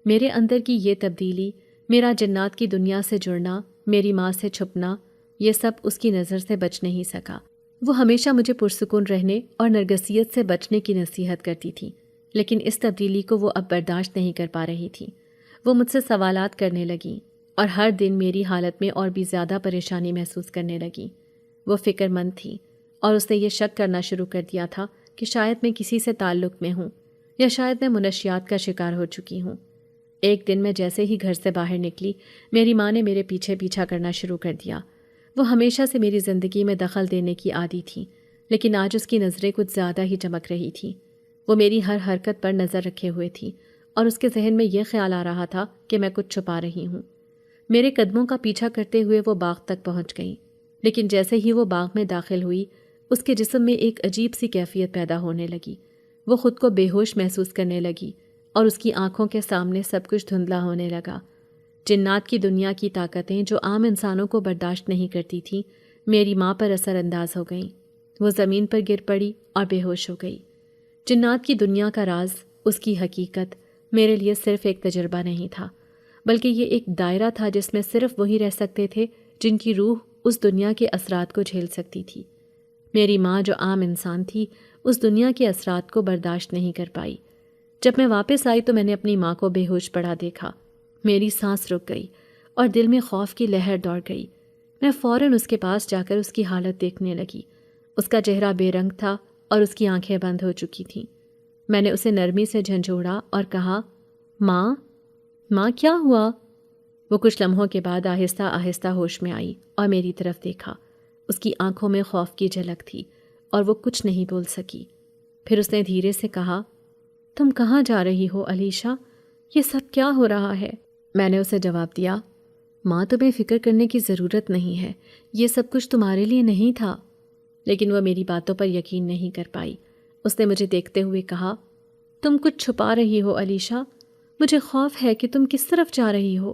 میرے اندر کی یہ تبدیلی، میرا جنات کی دنیا سے جڑنا، میری ماں سے چھپنا، یہ سب اس کی نظر سے بچ نہیں سکا۔ وہ ہمیشہ مجھے پرسکون رہنے اور نرگسیت سے بچنے کی نصیحت کرتی تھی، لیکن اس تبدیلی کو وہ اب برداشت نہیں کر پا رہی تھی۔ وہ مجھ سے سوالات کرنے لگیں اور ہر دن میری حالت میں اور بھی زیادہ پریشانی محسوس کرنے لگیں۔ وہ فکر مند تھی اور اس نے یہ شک کرنا شروع کر دیا تھا کہ شاید میں کسی سے تعلق میں ہوں یا شاید میں منشیات کا شکار ہو چکی ہوں۔ ایک دن میں جیسے ہی گھر سے باہر نکلی، میری ماں نے میرے پیچھے پیچھا کرنا شروع کر دیا۔ وہ ہمیشہ سے میری زندگی میں دخل دینے کی عادی تھی، لیکن آج اس کی نظریں کچھ زیادہ ہی چمک رہی تھیں۔ وہ میری ہر حرکت پر نظر رکھے ہوئے تھی اور اس کے ذہن میں یہ خیال آ رہا تھا کہ میں کچھ چھپا رہی ہوں۔ میرے قدموں کا پیچھا کرتے ہوئے وہ باغ تک پہنچ گئیں، لیکن جیسے ہی وہ باغ میں داخل ہوئی، اس کے جسم میں ایک عجیب سی کیفیت پیدا ہونے لگی۔ وہ خود کو بے ہوش محسوس کرنے لگی اور اس کی آنکھوں کے سامنے سب کچھ دھندلا ہونے لگا۔ جنات کی دنیا کی طاقتیں جو عام انسانوں کو برداشت نہیں کرتی تھیں، میری ماں پر اثر انداز ہو گئیں۔ وہ زمین پر گر پڑی اور بے ہوش ہو گئی۔ جنات کی دنیا کا راز، اس کی حقیقت میرے لیے صرف ایک تجربہ نہیں تھا، بلکہ یہ ایک دائرہ تھا جس میں صرف وہی رہ سکتے تھے جن کی روح اس دنیا کے اثرات کو جھیل سکتی تھی۔ میری ماں جو عام انسان تھی، اس دنیا کے اثرات کو برداشت نہیں کر پائی۔ جب میں واپس آئی تو میں نے اپنی ماں کو بے ہوش پڑا دیکھا۔ میری سانس رک گئی اور دل میں خوف کی لہر دوڑ گئی۔ میں فوراً اس کے پاس جا کر اس کی حالت دیکھنے لگی۔ اس کا چہرہ بے رنگ تھا اور اس کی آنکھیں بند ہو چکی تھیں۔ میں نے اسے نرمی سے جھنجھوڑا اور کہا، ماں، ماں کیا ہوا؟ وہ کچھ لمحوں کے بعد آہستہ آہستہ ہوش میں آئی اور میری طرف دیکھا۔ اس کی آنکھوں میں خوف کی جھلک تھی اور وہ کچھ نہیں بول سکی۔ پھر اس نے دھیرے سے کہا، تم کہاں جا رہی ہو علیشہ؟ یہ سب کیا ہو رہا ہے؟ میں نے اسے جواب دیا، ماں تمہیں فکر کرنے کی ضرورت نہیں ہے، یہ سب کچھ تمہارے لیے نہیں تھا۔ لیکن وہ میری باتوں پر یقین نہیں کر پائی۔ اس نے مجھے دیکھتے ہوئے کہا، تم کچھ چھپا رہی ہو علیشہ، مجھے خوف ہے کہ تم کس طرف جا رہی ہو۔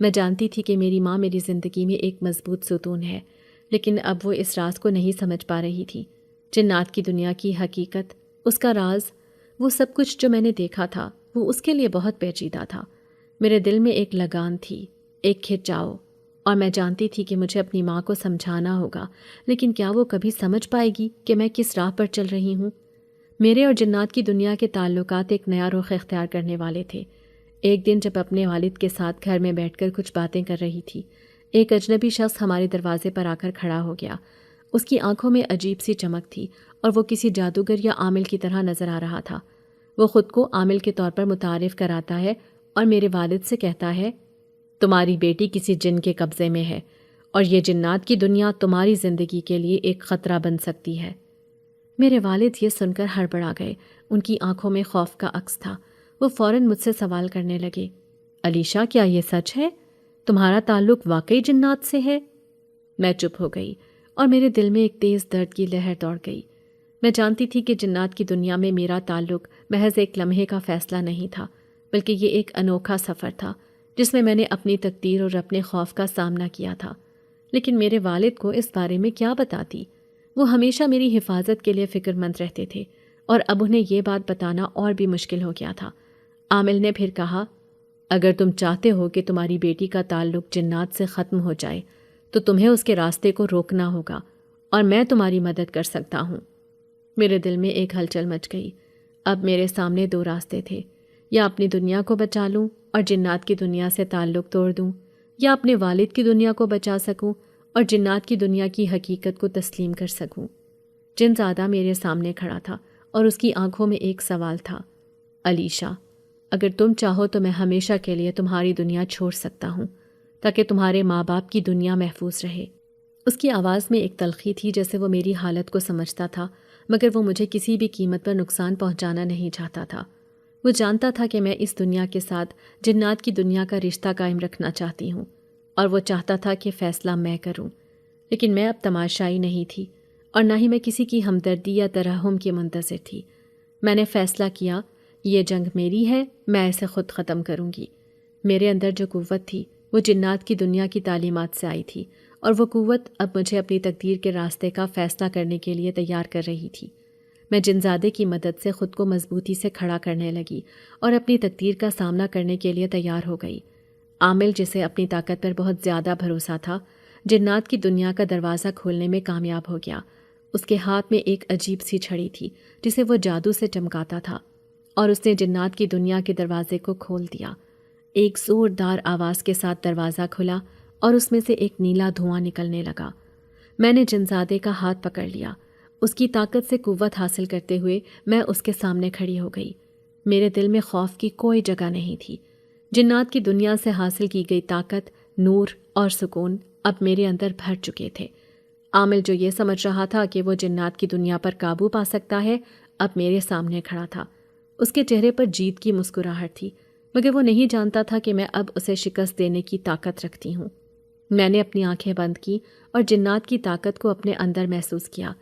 میں جانتی تھی کہ میری ماں میری زندگی میں ایک مضبوط ستون ہے، لیکن اب وہ اس راز کو نہیں سمجھ پا رہی تھی۔ جنات کی دنیا کی حقیقت، اس کا راز، وہ سب کچھ جو میں نے دیکھا تھا، وہ اس کے لیے بہت پیچیدہ تھا۔ میرے دل میں ایک لگان تھی، ایک کھچاؤ، اور میں جانتی تھی کہ مجھے اپنی ماں کو سمجھانا ہوگا، لیکن کیا وہ کبھی سمجھ پائے گی کہ میں کس راہ پر چل رہی ہوں؟ میرے اور جنات کی دنیا کے تعلقات ایک نیا رخ اختیار کرنے والے تھے۔ ایک دن جب اپنے والد کے ساتھ گھر میں بیٹھ کر کچھ باتیں کر رہی تھی، ایک اجنبی شخص ہمارے دروازے پر آ کر کھڑا ہو گیا۔ اس کی آنکھوں میں عجیب سی چمک تھی اور وہ کسی جادوگر یا عامل کی طرح نظر آ رہا تھا۔ وہ خود کو عامل کے طور پر متعارف کراتا ہے اور میرے والد سے کہتا ہے، تمہاری بیٹی کسی جن کے قبضے میں ہے اور یہ جنات کی دنیا تمہاری زندگی کے لیے ایک خطرہ بن سکتی ہے۔ میرے والد یہ سن کر ہڑبڑا گئے۔ ان کی آنکھوں میں خوف کا عکس تھا۔ وہ فوراً مجھ سے سوال کرنے لگے، علیشہ، کیا یہ سچ ہے؟ تمہارا تعلق واقعی جنات سے ہے؟ میں چپ ہو گئی اور میرے دل میں ایک تیز درد کی لہر دوڑ گئی۔ میں جانتی تھی کہ جنات کی دنیا میں میرا تعلق محض ایک لمحے کا فیصلہ نہیں تھا، بلکہ یہ ایک انوکھا سفر تھا جس میں میں نے اپنی تقدیر اور اپنے خوف کا سامنا کیا تھا۔ لیکن میرے والد کو اس بارے میں کیا بتاتی؟ وہ ہمیشہ میری حفاظت کے لیے فکر مند رہتے تھے اور اب انہیں یہ بات بتانا اور بھی مشکل ہو گیا تھا۔ عامل نے پھر کہا، اگر تم چاہتے ہو کہ تمہاری بیٹی کا تعلق جنات سے ختم ہو جائے تو تمہیں اس کے راستے کو روکنا ہوگا اور میں تمہاری مدد کر سکتا ہوں۔ میرے دل میں ایک ہلچل مچ گئی۔ اب میرے سامنے دو راستے تھے، یا اپنی دنیا کو بچا لوں اور جنات کی دنیا سے تعلق توڑ دوں، یا اپنے والد کی دنیا کو بچا سکوں اور جنات کی دنیا کی حقیقت کو تسلیم کر سکوں۔ جن زادہ میرے سامنے کھڑا تھا اور اس کی آنکھوں میں ایک سوال تھا، علیشہ، اگر تم چاہو تو میں ہمیشہ کے لیے تمہاری دنیا چھوڑ سکتا ہوں تاکہ تمہارے ماں باپ کی دنیا محفوظ رہے۔ اس کی آواز میں ایک تلخی تھی، جیسے وہ میری حالت کو سمجھتا تھا، مگر وہ مجھے کسی بھی قیمت پر نقصان پہنچانا نہیں چاہتا تھا۔ وہ جانتا تھا کہ میں اس دنیا کے ساتھ جنات کی دنیا کا رشتہ قائم رکھنا چاہتی ہوں، اور وہ چاہتا تھا کہ فیصلہ میں کروں۔ لیکن میں اب تماشائی نہیں تھی اور نہ ہی میں کسی کی ہمدردی یا ترحم کی منتظر تھی۔ میں نے فیصلہ کیا، یہ جنگ میری ہے، میں اسے خود ختم کروں گی۔ میرے اندر جو قوت تھی وہ جنات کی دنیا کی تعلیمات سے آئی تھی، اور وہ قوت اب مجھے اپنی تقدیر کے راستے کا فیصلہ کرنے کے لیے تیار کر رہی تھی۔ میں جنزادے کی مدد سے خود کو مضبوطی سے کھڑا کرنے لگی اور اپنی تقدیر کا سامنا کرنے کے لیے تیار ہو گئی۔ عامل، جسے اپنی طاقت پر بہت زیادہ بھروسہ تھا، جنات کی دنیا کا دروازہ کھولنے میں کامیاب ہو گیا۔ اس کے ہاتھ میں ایک عجیب سی چھڑی تھی جسے وہ جادو سے چمکاتا تھا، اور اس نے جنات کی دنیا کے دروازے کو کھول دیا۔ ایک زوردار آواز کے ساتھ دروازہ کھلا اور اس میں سے ایک نیلا دھواں نکلنے لگا۔ میں نے جنزادے کا ہاتھ پکڑ لیا۔ اس کی طاقت سے قوت حاصل کرتے ہوئے میں اس کے سامنے کھڑی ہو گئی۔ میرے دل میں خوف کی کوئی جگہ نہیں تھی۔ جنات کی دنیا سے حاصل کی گئی طاقت، نور اور سکون اب میرے اندر بھر چکے تھے۔ عامل، جو یہ سمجھ رہا تھا کہ وہ جنات کی دنیا پر قابو پا سکتا ہے، اب میرے سامنے کھڑا تھا۔ اس کے چہرے پر جیت کی مسکراہٹ تھی، مگر وہ نہیں جانتا تھا کہ میں اب اسے شکست دینے کی طاقت رکھتی ہوں۔ میں نے اپنی آنکھیں بند کی اور جنات کی طاقت کو اپنے اندر محسوس کیا۔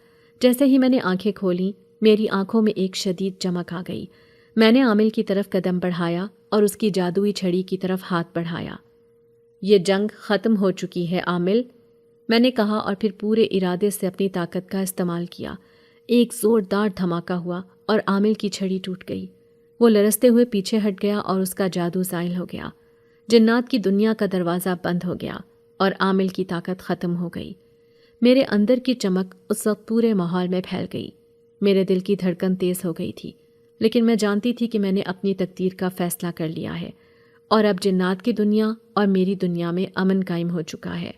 جیسے ہی میں نے آنکھیں کھولیں، میری آنکھوں میں ایک شدید چمک آ گئی۔ میں نے عامل کی طرف قدم بڑھایا اور اس کی جادوئی چھڑی کی طرف ہاتھ بڑھایا۔ یہ جنگ ختم ہو چکی ہے عامل، میں نے کہا، اور پھر پورے ارادے سے اپنی طاقت کا استعمال کیا۔ ایک زوردار دھماکہ ہوا اور عامل کی چھڑی ٹوٹ گئی۔ وہ لرزتے ہوئے پیچھے ہٹ گیا اور اس کا جادو زائل ہو گیا۔ جنات کی دنیا کا دروازہ بند ہو گیا اور عامل کی طاقت ختم ہو گئی۔ میرے اندر کی چمک اس وقت پورے ماحول میں پھیل گئی۔ میرے دل کی دھڑکن تیز ہو گئی تھی، لیکن میں جانتی تھی کہ میں نے اپنی تقدیر کا فیصلہ کر لیا ہے، اور اب جنات کی دنیا اور میری دنیا میں امن قائم ہو چکا ہے۔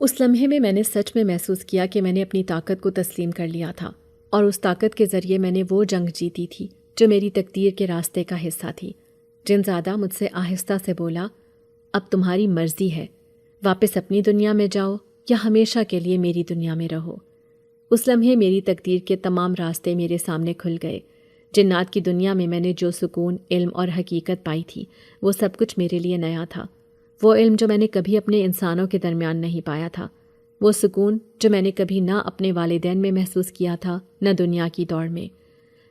اس لمحے میں نے سچ میں محسوس کیا کہ میں نے اپنی طاقت کو تسلیم کر لیا تھا، اور اس طاقت کے ذریعے میں نے وہ جنگ جیتی تھی جو میری تقدیر کے راستے کا حصہ تھی۔ جنزادہ مجھ سے آہستہ سے بولا، اب تمہاری مرضی ہے، واپس اپنی دنیا میں جاؤ یا ہمیشہ کے لیے میری دنیا میں رہو۔ اس لمحے میری تقدیر کے تمام راستے میرے سامنے کھل گئے۔ جنات کی دنیا میں میں نے جو سکون، علم اور حقیقت پائی تھی، وہ سب کچھ میرے لیے نیا تھا۔ وہ علم جو میں نے کبھی اپنے انسانوں کے درمیان نہیں پایا تھا، وہ سکون جو میں نے کبھی نہ اپنے والدین میں محسوس کیا تھا نہ دنیا کی دوڑ میں۔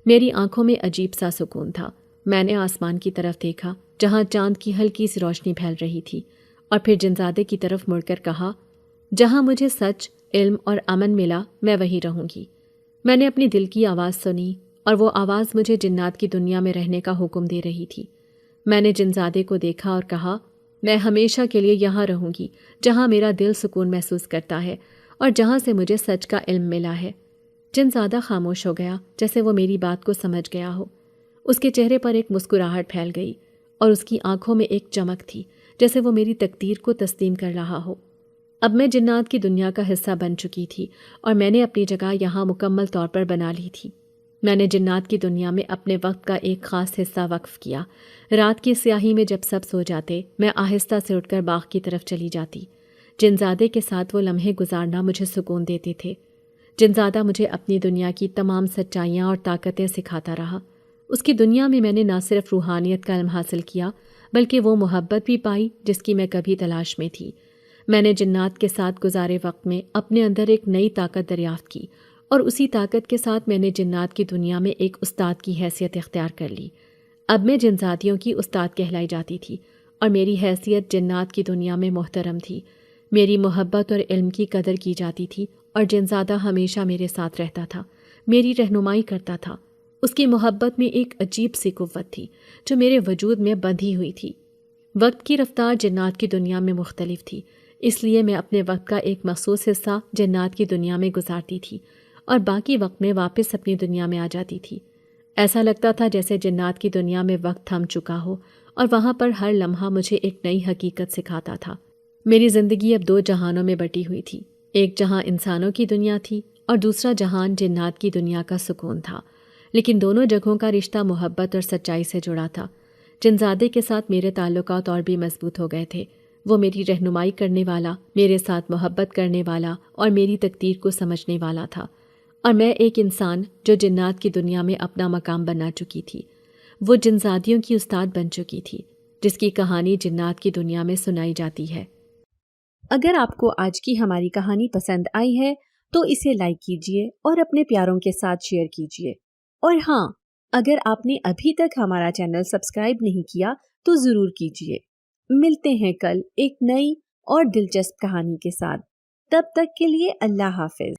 میری آنکھوں میں عجیب سا سکون تھا۔ میں نے آسمان کی طرف دیکھا جہاں چاند کی ہلکی سی روشنی پھیل رہی تھی، اور پھر جنزادے کی طرف مڑ کر کہا، جہاں مجھے سچ، علم اور امن ملا، میں وہیں رہوں گی۔ میں نے اپنی دل کی آواز سنی، اور وہ آواز مجھے جنات کی دنیا میں رہنے کا حکم دے رہی تھی۔ میں نے جنزادے کو دیکھا اور کہا، میں ہمیشہ کے لیے یہاں رہوں گی جہاں میرا دل سکون محسوس کرتا ہے اور جہاں سے مجھے سچ کا علم ملا ہے۔ جنزادہ خاموش ہو گیا، جیسے وہ میری بات کو سمجھ گیا ہو۔ اس کے چہرے پر ایک مسکراہٹ پھیل گئی اور اس کی آنکھوں میں ایک چمک تھی، جیسے وہ میری تقدیر کو تسلیم کر رہا ہو۔ اب میں جنات کی دنیا کا حصہ بن چکی تھی اور میں نے اپنی جگہ یہاں مکمل طور پر بنا لی تھی۔ میں نے جنات کی دنیا میں اپنے وقت کا ایک خاص حصہ وقف کیا۔ رات کی سیاہی میں جب سب سو جاتے، میں آہستہ سے اٹھ کر باغ کی طرف چلی جاتی۔ جنزادے کے ساتھ وہ لمحے گزارنا مجھے سکون دیتے تھے۔ جنزادہ مجھے اپنی دنیا کی تمام سچائیاں اور طاقتیں سکھاتا رہا۔ اس کی دنیا میں میں نے نہ صرف روحانیت کا علم حاصل کیا، بلکہ وہ محبت بھی پائی جس کی میں کبھی تلاش میں تھی۔ میں نے جنات کے ساتھ گزارے وقت میں اپنے اندر ایک نئی طاقت دریافت کی، اور اسی طاقت کے ساتھ میں نے جنات کی دنیا میں ایک استاد کی حیثیت اختیار کر لی۔ اب میں جنزادیوں کی استاد کہلائی جاتی تھی، اور میری حیثیت جنات کی دنیا میں محترم تھی۔ میری محبت اور علم کی قدر کی جاتی تھی، اور جنزادہ ہمیشہ میرے ساتھ رہتا تھا، میری رہنمائی کرتا تھا۔ اس کی محبت میں ایک عجیب سی قوت تھی جو میرے وجود میں بندھی ہوئی تھی۔ وقت کی رفتار جنات کی دنیا میں مختلف تھی، اس لیے میں اپنے وقت کا ایک مخصوص حصہ جنات کی دنیا میں گزارتی تھی اور باقی وقت میں واپس اپنی دنیا میں آ جاتی تھی۔ ایسا لگتا تھا جیسے جنات کی دنیا میں وقت تھم چکا ہو اور وہاں پر ہر لمحہ مجھے ایک نئی حقیقت سکھاتا تھا۔ میری زندگی اب دو جہانوں میں بٹی ہوئی تھی، ایک جہاں انسانوں کی دنیا تھی اور دوسرا جہان جنات کی دنیا کا سکون تھا، لیکن دونوں جگہوں کا رشتہ محبت اور سچائی سے جڑا تھا۔ جنزادے کے ساتھ میرے تعلقات اور بھی مضبوط ہو گئے تھے۔ وہ میری رہنمائی کرنے والا، میرے ساتھ محبت کرنے والا اور میری تقدیر کو سمجھنے والا تھا، اور میں ایک انسان جو جنات کی دنیا میں اپنا مقام بنا چکی تھی، وہ جنزادیوں کی استاد بن چکی تھی، جس کی کہانی جنات کی دنیا میں سنائی جاتی ہے۔ اگر آپ کو آج کی ہماری کہانی پسند آئی ہے تو اسے لائک کیجیے اور اپنے پیاروں کے ساتھ شیئر کیجیے، اور ہاں، اگر آپ نے ابھی تک ہمارا چینل سبسکرائب نہیں کیا تو ضرور کیجیے۔ ملتے ہیں کل ایک نئی اور دلچسپ کہانی کے ساتھ، تب تک کے لیے اللہ حافظ۔